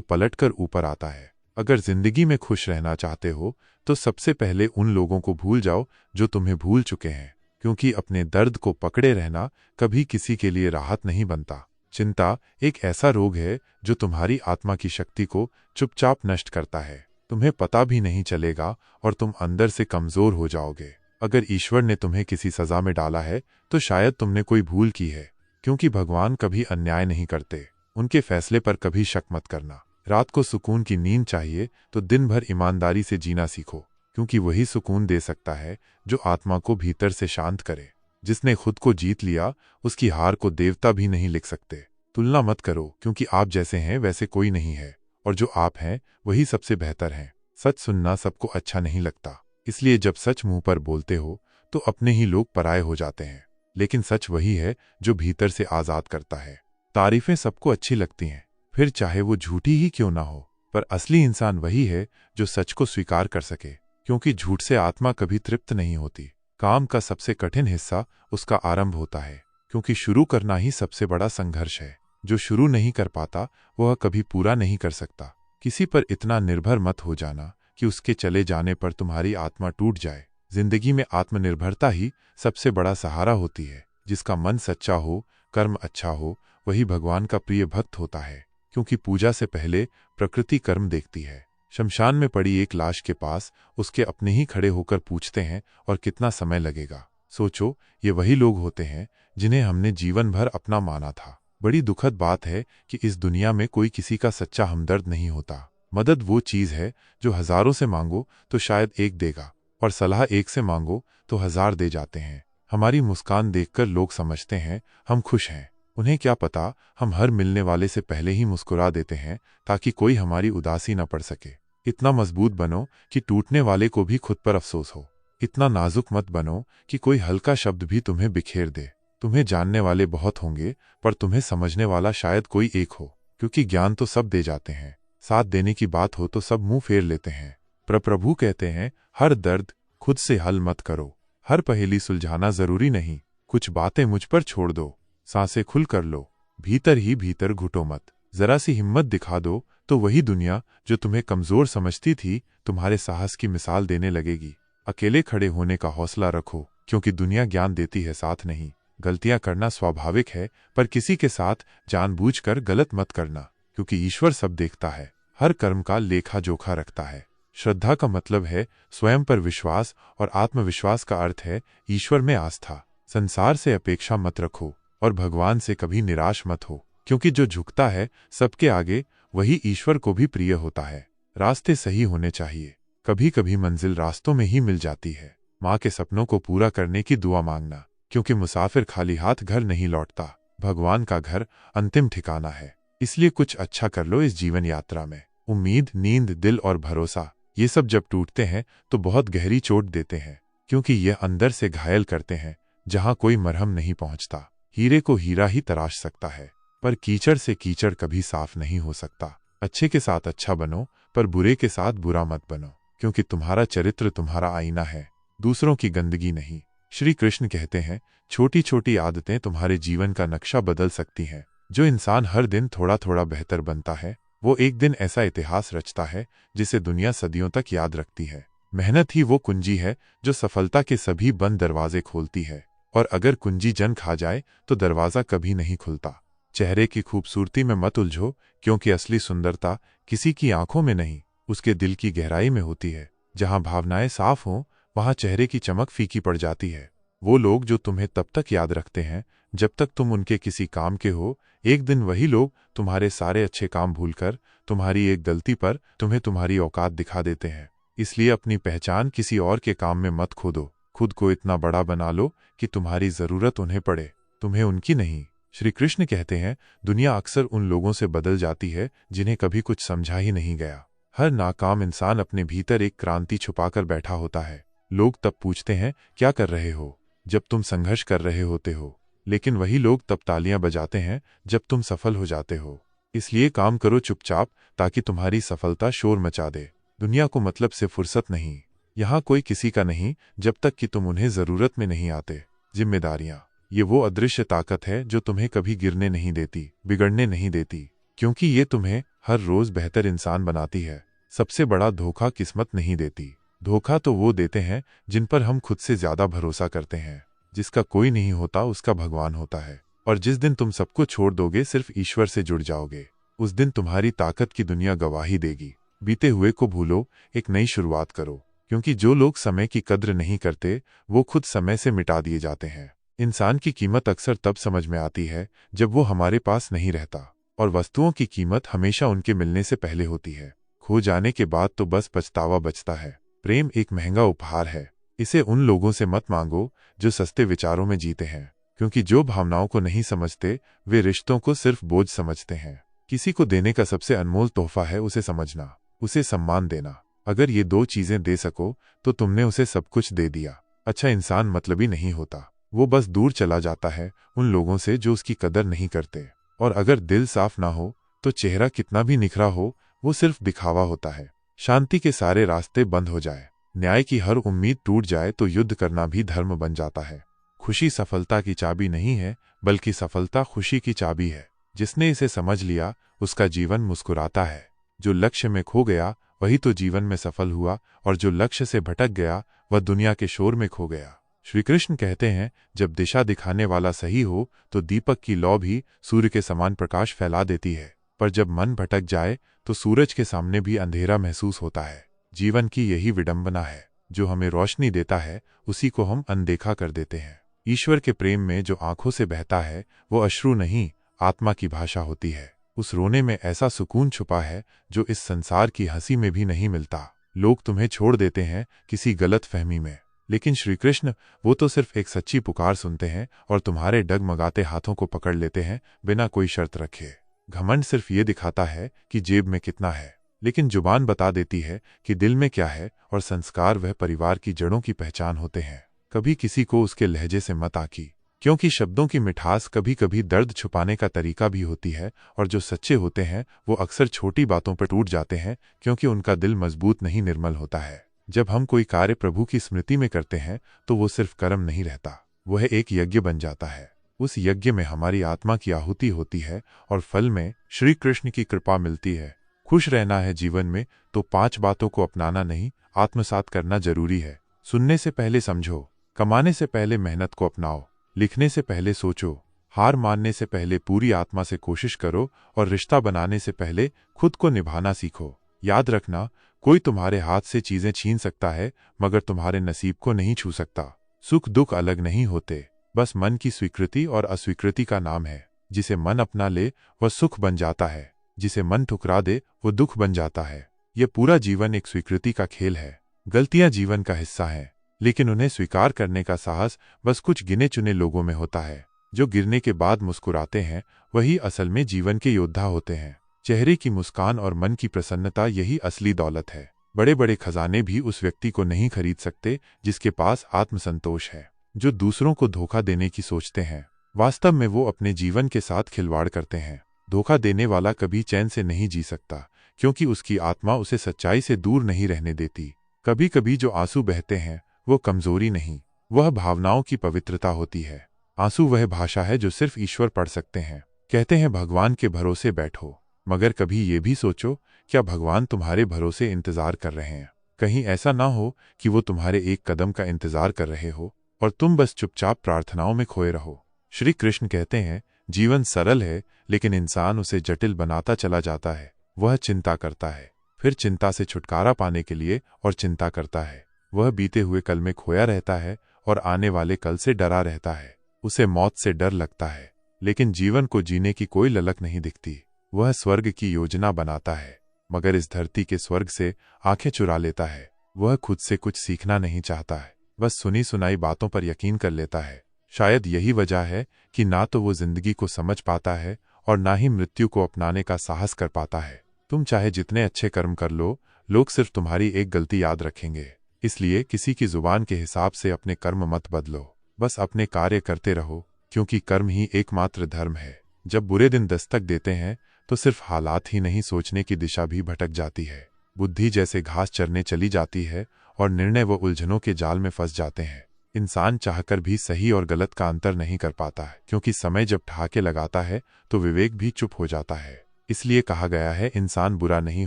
पलटकर ऊपर आता है। अगर जिंदगी में खुश रहना चाहते हो तो सबसे पहले उन लोगों को भूल जाओ जो तुम्हें भूल चुके हैं, क्योंकि अपने दर्द को पकड़े रहना कभी किसी के लिए राहत नहीं बनता। चिंता एक ऐसा रोग है जो तुम्हारी आत्मा की शक्ति को चुपचाप नष्ट करता है। तुम्हें पता भी नहीं चलेगा और तुम अंदर से कमजोर हो जाओगे। अगर ईश्वर ने तुम्हें किसी सजा में डाला है तो शायद तुमने कोई भूल की है, क्योंकि भगवान कभी अन्याय नहीं करते। उनके फैसले पर कभी शक मत करना। रात को सुकून की नींद चाहिए तो दिन भर ईमानदारी से जीना सीखो, क्योंकि वही सुकून दे सकता है जो आत्मा को भीतर से शांत करे। जिसने खुद को जीत लिया उसकी हार को देवता भी नहीं लिख सकते। तुलना मत करो, क्योंकि आप जैसे हैं वैसे कोई नहीं है, और जो आप हैं वही सबसे बेहतर हैं। सच सुनना सबको अच्छा नहीं लगता, इसलिए जब सच मुंह पर बोलते हो तो अपने ही लोग पराये हो जाते हैं, लेकिन सच वही है जो भीतर से आजाद करता है। तारीफें सबको अच्छी लगती हैं, फिर चाहे वो झूठी ही क्यों ना हो, पर असली इंसान वही है जो सच को स्वीकार कर सके, क्योंकि झूठ से आत्मा कभी तृप्त नहीं होती। काम का सबसे कठिन हिस्सा उसका आरंभ होता है, क्योंकि शुरू करना ही सबसे बड़ा संघर्ष है। जो शुरू नहीं कर पाता वह कभी पूरा नहीं कर सकता। किसी पर इतना निर्भर मत हो जाना कि उसके चले जाने पर तुम्हारी आत्मा टूट जाए। जिंदगी में आत्मनिर्भरता ही सबसे बड़ा सहारा होती है। जिसका मन सच्चा हो, कर्म अच्छा हो, वही भगवान का प्रिय भक्त होता है, क्योंकि पूजा से पहले प्रकृति कर्म देखती है। शमशान में पड़ी एक लाश के पास उसके अपने ही खड़े होकर पूछते हैं, और कितना समय लगेगा। सोचो, ये वही लोग होते हैं जिन्हें हमने जीवन भर अपना माना था। बड़ी दुखद बात है कि इस दुनिया में कोई किसी का सच्चा हमदर्द नहीं होता। मदद वो चीज है जो हजारों से मांगो तो शायद एक देगा, और सलाह एक से मांगो तो 1000 दे जाते हैं। हमारी मुस्कान देखकर लोग समझते हैं हम खुश हैं। उन्हें क्या पता हम हर मिलने वाले से पहले ही मुस्कुरा देते हैं, ताकि कोई हमारी उदासी न पड़ सके। इतना मजबूत बनो कि टूटने वाले को भी खुद पर अफसोस हो। इतना नाजुक मत बनो कि कोई हल्का शब्द भी तुम्हें बिखेर दे। तुम्हें जानने वाले बहुत होंगे, पर तुम्हें समझने वाला शायद कोई एक हो, क्योंकि ज्ञान तो सब दे जाते हैं, साथ देने की बात हो तो सब मुंह फेर लेते हैं। पर प्रभु कहते हैं, हर दर्द खुद से हल मत करो, हर पहेली सुलझाना जरूरी नहीं, कुछ बातें मुझ पर छोड़ दो, सांसें खुल कर लो, भीतर ही भीतर घुटो मत। जरा सी हिम्मत दिखा दो तो वही दुनिया जो तुम्हें कमजोर समझती थी तुम्हारे साहस की मिसाल देने लगेगी। अकेले खड़े होने का हौसला रखो, क्योंकि दुनिया ज्ञान देती है, साथ नहीं। गलतियां करना स्वाभाविक है, पर किसी के साथ जानबूझकर गलत मत करना, क्योंकि ईश्वर सब देखता है, हर कर्म का लेखा जोखा रखता है। श्रद्धा का मतलब है स्वयं पर विश्वास, और आत्मविश्वास का अर्थ है ईश्वर में आस्था। संसार से अपेक्षा मत रखो और भगवान से कभी निराश मत हो, क्योंकि जो झुकता है सबके आगे वही ईश्वर को भी प्रिय होता है। रास्ते सही होने चाहिए, कभी कभी मंजिल रास्तों में ही मिल जाती है। माँ के सपनों को पूरा करने की दुआ मांगना, क्योंकि मुसाफिर खाली हाथ घर नहीं लौटता, भगवान का घर अंतिम ठिकाना है। इसलिए कुछ अच्छा कर लो इस जीवन यात्रा में। उम्मीद, नींद, दिल और भरोसा, ये सब जब टूटते हैं तो बहुत गहरी चोट देते हैं, क्योंकि ये अंदर से घायल करते हैं जहां कोई मरहम नहीं पहुंचता। हीरे को हीरा ही तराश सकता है, पर कीचड़ से कीचड़ कभी साफ नहीं हो सकता। अच्छे के साथ अच्छा बनो, पर बुरे के साथ बुरा मत बनो, क्योंकि तुम्हारा चरित्र तुम्हारा आईना है, दूसरों की गंदगी नहीं। श्री कृष्ण कहते हैं, छोटी छोटी आदतें तुम्हारे जीवन का नक्शा बदल सकती हैं। जो इंसान हर दिन थोड़ा थोड़ा बेहतर बनता है, वो एक दिन ऐसा इतिहास रचता है जिसे दुनिया सदियों तक याद रखती है। मेहनत ही वो कुंजी है जो सफलता के सभी बंद दरवाजे खोलती है, और अगर कुंजी जंग खा जाए तो दरवाजा कभी नहीं खुलता। चेहरे की खूबसूरती में मत उलझो, क्योंकि असली सुंदरता किसी की आंखों में नहीं, उसके दिल की गहराई में होती है। जहां भावनाएं साफ हों, वहां चेहरे की चमक फीकी पड़ जाती है। वो लोग जो तुम्हें तब तक याद रखते हैं जब तक तुम उनके किसी काम के हो, एक दिन वही लोग तुम्हारे सारे अच्छे काम भूलकर तुम्हारी एक गलती पर तुम्हें तुम्हारी औकात दिखा देते हैं। इसलिए अपनी पहचान किसी और के काम में मत खोदो। खुद को इतना बड़ा बना लो कि तुम्हारी जरूरत उन्हें पड़े, तुम्हें उनकी नहीं। श्री कृष्ण कहते हैं, दुनिया अक्सर उन लोगों से बदल जाती है जिन्हें कभी कुछ समझा ही नहीं गया। हर नाकाम इंसान अपने भीतर एक क्रांति छुपाकर बैठा होता है। लोग तब पूछते हैं, क्या कर रहे हो, जब तुम संघर्ष कर रहे होते हो। लेकिन वही लोग तब तालियां बजाते हैं जब तुम सफल हो जाते हो। इसलिए काम करो चुपचाप, ताकि तुम्हारी सफलता शोर मचा दे। दुनिया को मतलब से फुर्सत नहीं। यहाँ कोई किसी का नहीं जब तक कि तुम उन्हें जरूरत में नहीं आते। जिम्मेदारियां, ये वो अदृश्य ताकत है जो तुम्हें कभी गिरने नहीं देती, बिगड़ने नहीं देती, क्योंकि ये तुम्हें हर रोज बेहतर इंसान बनाती है। सबसे बड़ा धोखा किस्मत नहीं देती। धोखा तो वो देते हैं जिन पर हम खुद से ज्यादा भरोसा करते हैं। जिसका कोई नहीं होता उसका भगवान होता है। और जिस दिन तुम सबको छोड़ दोगे, सिर्फ ईश्वर से जुड़ जाओगे, उस दिन तुम्हारी ताकत की दुनिया गवाही देगी। बीते हुए को भूलो, एक नई शुरुआत करो, क्योंकि जो लोग समय की कद्र नहीं करते वो खुद समय से मिटा दिए जाते हैं। इंसान की कीमत अक्सर तब समझ में आती है जब वो हमारे पास नहीं रहता, और वस्तुओं की कीमत हमेशा उनके मिलने से पहले होती है। खो जाने के बाद तो बस पछतावा बचता है। प्रेम एक महंगा उपहार है। इसे उन लोगों से मत मांगो जो सस्ते विचारों में जीते हैं, क्योंकि जो भावनाओं को नहीं समझते वे रिश्तों को सिर्फ बोझ समझते हैं। किसी को देने का सबसे अनमोल तोहफा है उसे समझना, उसे सम्मान देना। अगर ये दो चीजें दे सको तो तुमने उसे सब कुछ दे दिया। अच्छा इंसान मतलबी नहीं होता, वो बस दूर चला जाता है उन लोगों से जो उसकी कदर नहीं करते। और अगर दिल साफ ना हो तो चेहरा कितना भी निखरा हो, वो सिर्फ दिखावा होता है। शांति के सारे रास्ते बंद हो जाए, न्याय की हर उम्मीद टूट जाए तो युद्ध करना भी धर्म बन जाता है। खुशी सफलता की चाबी नहीं है, बल्कि सफलता खुशी की चाबी है। जिसने इसे समझ लिया उसका जीवन मुस्कुराता है। जो लक्ष्य में खो गया वही तो जीवन में सफल हुआ, और जो लक्ष्य से भटक गया वह दुनिया के शोर में खो गया। श्री कृष्ण कहते हैं, जब दिशा दिखाने वाला सही हो तो दीपक की लौ भी सूर्य के समान प्रकाश फैला देती है, पर जब मन भटक जाए तो सूरज के सामने भी अंधेरा महसूस होता है। जीवन की यही विडंबना है, जो हमें रोशनी देता है उसी को हम अनदेखा कर देते हैं। ईश्वर के प्रेम में जो आंखों से बहता है वो अश्रु नहीं, आत्मा की भाषा होती है। उस रोने में ऐसा सुकून छुपा है जो इस संसार की हंसी में भी नहीं मिलता। लोग तुम्हें छोड़ देते हैं किसी गलत फहमी में, लेकिन श्री कृष्ण वो तो सिर्फ एक सच्ची पुकार सुनते हैं और तुम्हारे डगमगाते हाथों को पकड़ लेते हैं बिना कोई शर्त रखे। घमंड सिर्फ ये दिखाता है कि जेब में कितना है, लेकिन जुबान बता देती है कि दिल में क्या है। और संस्कार वह परिवार की जड़ों की पहचान होते हैं। कभी किसी को उसके लहजे से मत आकी, क्योंकि शब्दों की मिठास कभी कभी दर्द छुपाने का तरीका भी होती है। और जो सच्चे होते हैं वो अक्सर छोटी बातों पर टूट जाते हैं, क्योंकि उनका दिल मजबूत नहीं, निर्मल होता है। जब हम कोई कार्य प्रभु की स्मृति में करते हैं तो वो सिर्फ कर्म नहीं रहता, वह एक यज्ञ बन जाता है। उस यज्ञ में हमारी आत्मा की आहुति होती है और फल में श्री कृष्ण की कृपा मिलती है। खुश रहना है जीवन में तो 5 बातों को अपनाना नहीं, आत्मसात करना जरूरी है। सुनने से पहले समझो, कमाने से पहले मेहनत को अपनाओ, लिखने से पहले सोचो, हार मानने से पहले पूरी आत्मा से कोशिश करो, और रिश्ता बनाने से पहले खुद को निभाना सीखो। याद रखना, कोई तुम्हारे हाथ से चीजें छीन सकता है मगर तुम्हारे नसीब को नहीं छू सकता। सुख दुख अलग नहीं होते, बस मन की स्वीकृति और अस्वीकृति का नाम है। जिसे मन अपना ले वह सुख बन जाता है, जिसे मन ठुकरा दे वो दुख बन जाता है। यह पूरा जीवन एक स्वीकृति का खेल है। गलतियां जीवन का हिस्सा हैं, लेकिन उन्हें स्वीकार करने का साहस बस कुछ गिने चुने लोगों में होता है। जो गिरने के बाद मुस्कुराते हैं वही असल में जीवन के योद्धा होते हैं। चेहरे की मुस्कान और मन की प्रसन्नता यही असली दौलत है। बड़े बड़े खजाने भी उस व्यक्ति को नहीं खरीद सकते जिसके पास आत्मसंतोष है। जो दूसरों को धोखा देने की सोचते हैं, वास्तव में वो अपने जीवन के साथ खिलवाड़ करते हैं। धोखा देने वाला कभी चैन से नहीं जी सकता, क्योंकि उसकी आत्मा उसे सच्चाई से दूर नहीं रहने देती। कभी कभी जो आंसू बहते हैं वो कमजोरी नहीं, वह भावनाओं की पवित्रता होती है। आंसू वह भाषा है जो सिर्फ ईश्वर पढ़ सकते हैं। कहते हैं भगवान के भरोसे बैठो, मगर कभी ये भी सोचो, क्या भगवान तुम्हारे भरोसे इंतजार कर रहे हैं? कहीं ऐसा ना हो कि वो तुम्हारे एक कदम का इंतजार कर रहे हो और तुम बस चुपचाप प्रार्थनाओं में खोए रहो। श्री कृष्ण कहते हैं, जीवन सरल है लेकिन इंसान उसे जटिल बनाता चला जाता है। वह चिंता करता है, फिर चिंता से छुटकारा पाने के लिए और चिंता करता है। वह बीते हुए कल में खोया रहता है और आने वाले कल से डरा रहता है। उसे मौत से डर लगता है, लेकिन जीवन को जीने की कोई ललक नहीं दिखती। वह स्वर्ग की योजना बनाता है, मगर इस धरती के स्वर्ग से आंखें चुरा लेता है। वह खुद से कुछ सीखना नहीं चाहता है, बस सुनी सुनाई बातों पर यकीन कर लेता है। शायद यही वजह है कि ना तो वो जिंदगी को समझ पाता है और ना ही मृत्यु को अपनाने का साहस कर पाता है। तुम चाहे जितने अच्छे कर्म कर लो, लोग सिर्फ तुम्हारी एक गलती याद रखेंगे। इसलिए किसी की जुबान के हिसाब से अपने कर्म मत बदलो, बस अपने कार्य करते रहो, क्योंकि कर्म ही एकमात्र धर्म है। जब बुरे दिन दस्तक देते हैं तो सिर्फ हालात ही नहीं, सोचने की दिशा भी भटक जाती है। बुद्धि जैसे घास चरने चली जाती है और निर्णय वो उलझनों के जाल में फंस जाते हैं। इंसान चाहकर भी सही और गलत का अंतर नहीं कर पाता है, क्योंकि समय जब ठहाके लगाता है तो विवेक भी चुप हो जाता है। इसलिए कहा गया है, इंसान बुरा नहीं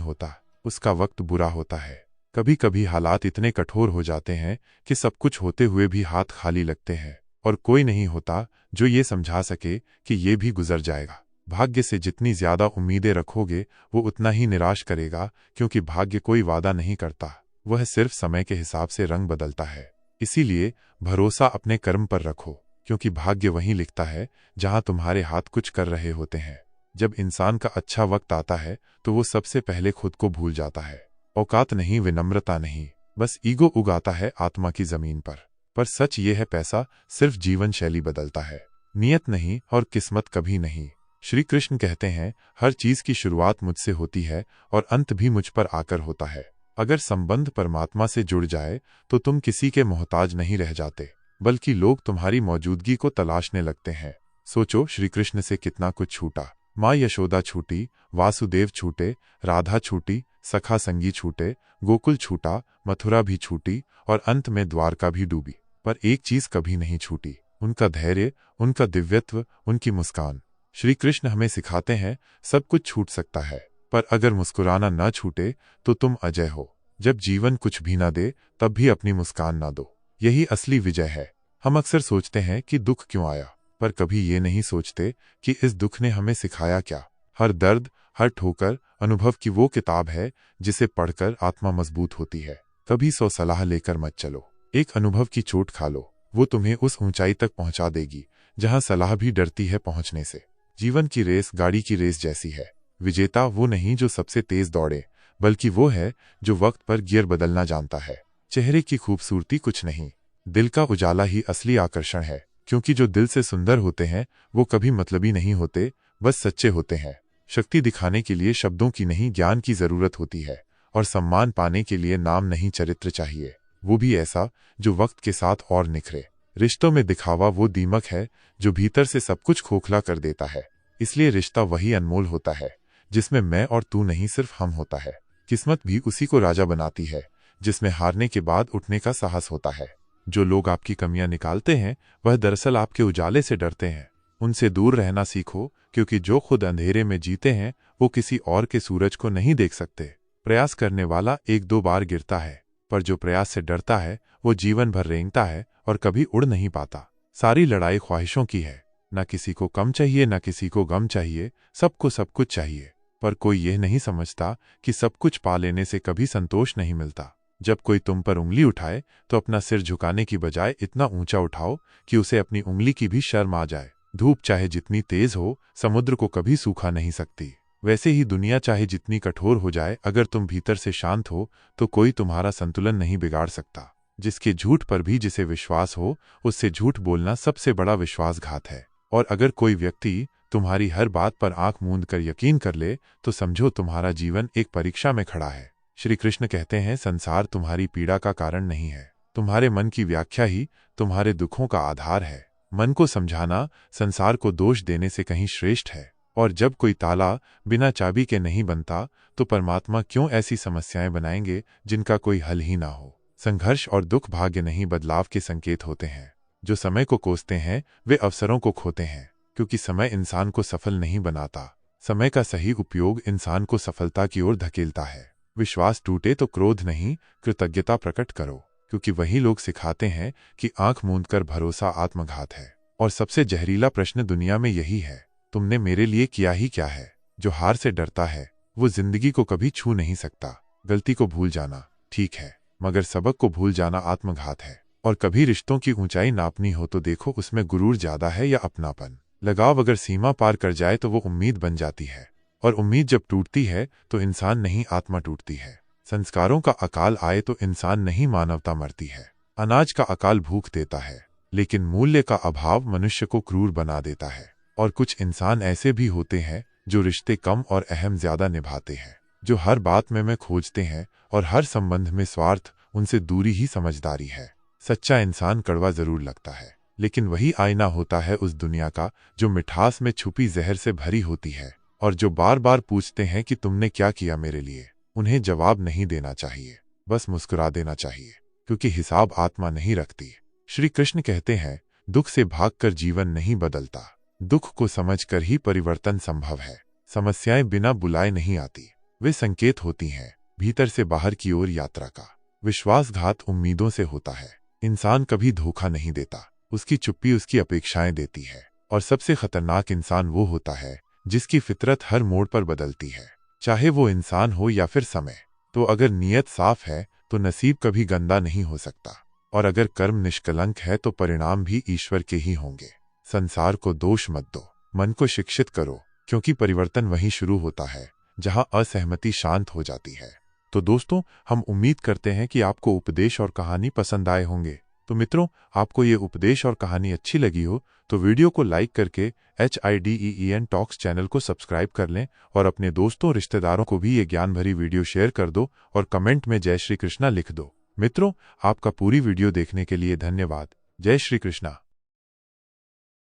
होता, उसका वक्त बुरा होता है। कभी कभी हालात इतने कठोर हो जाते हैं कि सब कुछ होते हुए भी हाथ खाली लगते हैं, और कोई नहीं होता जो ये समझा सके कि ये भी गुजर जाएगा। भाग्य से जितनी ज्यादा उम्मीदें रखोगे वो उतना ही निराश करेगा, क्योंकि भाग्य कोई वादा नहीं करता, वह सिर्फ समय के हिसाब से रंग बदलता है। इसीलिए भरोसा अपने कर्म पर रखो, क्योंकि भाग्य वहीं लिखता है जहां तुम्हारे हाथ कुछ कर रहे होते हैं। जब इंसान का अच्छा वक्त आता है तो वो सबसे पहले खुद को भूल जाता है। औकात नहीं, विनम्रता नहीं, बस ईगो उगाता है आत्मा की जमीन पर। सच ये है, पैसा सिर्फ जीवन शैली बदलता है, नियत नहीं और किस्मत कभी नहीं। श्री कृष्ण कहते हैं, हर चीज की शुरुआत मुझसे होती है और अंत भी मुझ पर आकर होता है। अगर संबंध परमात्मा से जुड़ जाए तो तुम किसी के मोहताज नहीं रह जाते, बल्कि लोग तुम्हारी मौजूदगी को तलाशने लगते हैं। सोचो, श्री कृष्ण से कितना कुछ छूटा। माँ यशोदा छूटी, वासुदेव छूटे, राधा छूटी, सखा संगी छूटे, गोकुल छूटा, मथुरा भी छूटी और अंत में द्वारका भी डूबी। पर एक चीज कभी नहीं छूटी, उनका धैर्य, उनका दिव्यत्व, उनकी मुस्कान। श्री कृष्ण हमें सिखाते हैं, सब कुछ छूट सकता है, पर अगर मुस्कुराना न छूटे तो तुम अजय हो। जब जीवन कुछ भी ना दे तब भी अपनी मुस्कान ना दो, यही असली विजय है। हम अक्सर सोचते हैं कि दुख क्यों आया, पर कभी ये नहीं सोचते कि इस दुख ने हमें सिखाया क्या। हर दर्द, हर ठोकर अनुभव की वो किताब है जिसे पढ़कर आत्मा मजबूत होती है। कभी 100 सलाह लेकर मत चलो, एक अनुभव की चोट खा लो, वो तुम्हें उस ऊंचाई तक पहुंचा देगी जहां सलाह भी डरती है पहुंचने से। जीवन की रेस गाड़ी की रेस जैसी है। विजेता वो नहीं जो सबसे तेज दौड़े, बल्कि वो है जो वक्त पर गियर बदलना जानता है। चेहरे की खूबसूरती कुछ नहीं, दिल का उजाला ही असली आकर्षण है, क्योंकि जो दिल से सुंदर होते हैं वो कभी मतलबी नहीं होते, बस सच्चे होते हैं। शक्ति दिखाने के लिए शब्दों की नहीं, ज्ञान की जरूरत होती है, और सम्मान पाने के लिए नाम नहीं, चरित्र चाहिए, वो भी ऐसा जो वक्त के साथ और निखरे। रिश्तों में दिखावा वो दीमक है जो भीतर से सब कुछ खोखला कर देता है। इसलिए रिश्ता वही अनमोल होता है जिसमें मैं और तू नहीं, सिर्फ हम होता है। किस्मत भी उसी को राजा बनाती है जिसमें हारने के बाद उठने का साहस होता है। जो लोग आपकी कमियां निकालते हैं वह दरअसल आपके उजाले से डरते हैं। उनसे दूर रहना सीखो, क्योंकि जो खुद अंधेरे में जीते हैं वो किसी और के सूरज को नहीं देख सकते। प्रयास करने वाला 1-2 बार गिरता है, पर जो प्रयास से डरता है वो जीवन भर रेंगता है और कभी उड़ नहीं पाता। सारी लड़ाई ख्वाहिशों की है, न किसी को कम चाहिए न किसी को गम चाहिए, सबको सब कुछ चाहिए। पर कोई यह नहीं समझता कि सब कुछ पा लेने से कभी संतोष नहीं मिलता। जब कोई तुम पर उंगली उठाए तो अपना सिर झुकाने की बजाय इतना ऊंचा उठाओ कि उसे अपनी उंगली की भी शर्म आ जाए। धूप चाहे जितनी तेज हो, समुद्र को कभी सूखा नहीं सकती। वैसे ही दुनिया चाहे जितनी कठोर हो जाए, अगर तुम भीतर से शांत हो तो कोई तुम्हारा संतुलन नहीं बिगाड़ सकता। जिसके झूठ पर भी जिसे विश्वास हो, उससे झूठ बोलना सबसे बड़ा विश्वासघात है। और अगर कोई व्यक्ति तुम्हारी हर बात पर आंख मूंद कर यकीन कर ले तो समझो तुम्हारा जीवन एक परीक्षा में खड़ा है। श्री कृष्ण कहते हैं, संसार तुम्हारी पीड़ा का कारण नहीं है, तुम्हारे मन की व्याख्या ही तुम्हारे दुखों का आधार है। मन को समझाना संसार को दोष देने से कहीं श्रेष्ठ है। और जब कोई ताला बिना चाबी के नहीं बनता तो परमात्मा क्यों ऐसी समस्याएं बनाएंगे जिनका कोई हल ही ना हो। संघर्ष और दुख भाग्य नहीं, बदलाव के संकेत होते हैं। जो समय को कोसते हैं वे अवसरों को खोते हैं, क्योंकि समय इंसान को सफल नहीं बनाता, समय का सही उपयोग इंसान को सफलता की ओर धकेलता है। विश्वास टूटे तो क्रोध नहीं, कृतज्ञता प्रकट करो, क्योंकि वही लोग सिखाते हैं कि आंख मूंदकर भरोसा आत्मघात है। और सबसे जहरीला प्रश्न दुनिया में यही है, तुमने मेरे लिए किया ही क्या है। जो हार से डरता है वो जिंदगी को कभी छू नहीं सकता। गलती को भूल जाना ठीक है, मगर सबक को भूल जाना आत्मघात है। और कभी रिश्तों की ऊंचाई नापनी हो तो देखो उसमें गुरूर ज्यादा है या अपनापन। लगाव अगर सीमा पार कर जाए तो वो उम्मीद बन जाती है, और उम्मीद जब टूटती है तो इंसान नहीं, आत्मा टूटती है। संस्कारों का अकाल आए तो इंसान नहीं मानवता मरती है। अनाज का अकाल भूख देता है, लेकिन मूल्य का अभाव मनुष्य को क्रूर बना देता है। और कुछ इंसान ऐसे भी होते हैं जो रिश्ते कम और अहम ज्यादा निभाते हैं, जो हर बात में खोजते हैं और हर संबंध में स्वार्थ, उनसे दूरी ही समझदारी है। सच्चा इंसान कड़वा जरूर लगता है, लेकिन वही आईना होता है उस दुनिया का जो मिठास में छुपी जहर से भरी होती है। और जो बार बार पूछते हैं कि तुमने क्या किया मेरे लिए, उन्हें जवाब नहीं देना चाहिए, बस मुस्कुरा देना चाहिए, क्योंकि हिसाब आत्मा नहीं रखती। श्री कृष्ण कहते हैं, दुख से भागकर जीवन नहीं बदलता, दुख को समझकर ही परिवर्तन संभव है। समस्याएं बिना बुलाए नहीं आती, वे संकेत होती हैं भीतर से बाहर की ओर यात्रा का। विश्वासघात उम्मीदों से होता है। इंसान कभी धोखा नहीं देता, उसकी चुप्पी उसकी अपेक्षाएं देती है। और सबसे खतरनाक इंसान वो होता है जिसकी फितरत हर मोड़ पर बदलती है, चाहे वो इंसान हो या फिर समय। तो अगर नीयत साफ है तो नसीब कभी गंदा नहीं हो सकता, और अगर कर्म निष्कलंक है तो परिणाम भी ईश्वर के ही होंगे। संसार को दोष मत दो, मन को शिक्षित करो, क्योंकि परिवर्तन वहीं शुरू होता है जहां असहमति शांत हो जाती है। तो दोस्तों, हम उम्मीद करते हैं कि आपको उपदेश और कहानी पसंद आए होंगे। तो मित्रों, आपको ये उपदेश और कहानी अच्छी लगी हो तो वीडियो को लाइक करके HIDEEN टॉक्स चैनल को सब्सक्राइब कर लें, और अपने दोस्तों रिश्तेदारों को भी ये ज्ञान भरी वीडियो शेयर कर दो और कमेंट में जय श्री कृष्णा लिख दो। मित्रों, आपका पूरी वीडियो देखने के लिए धन्यवाद। जय श्री कृष्णा।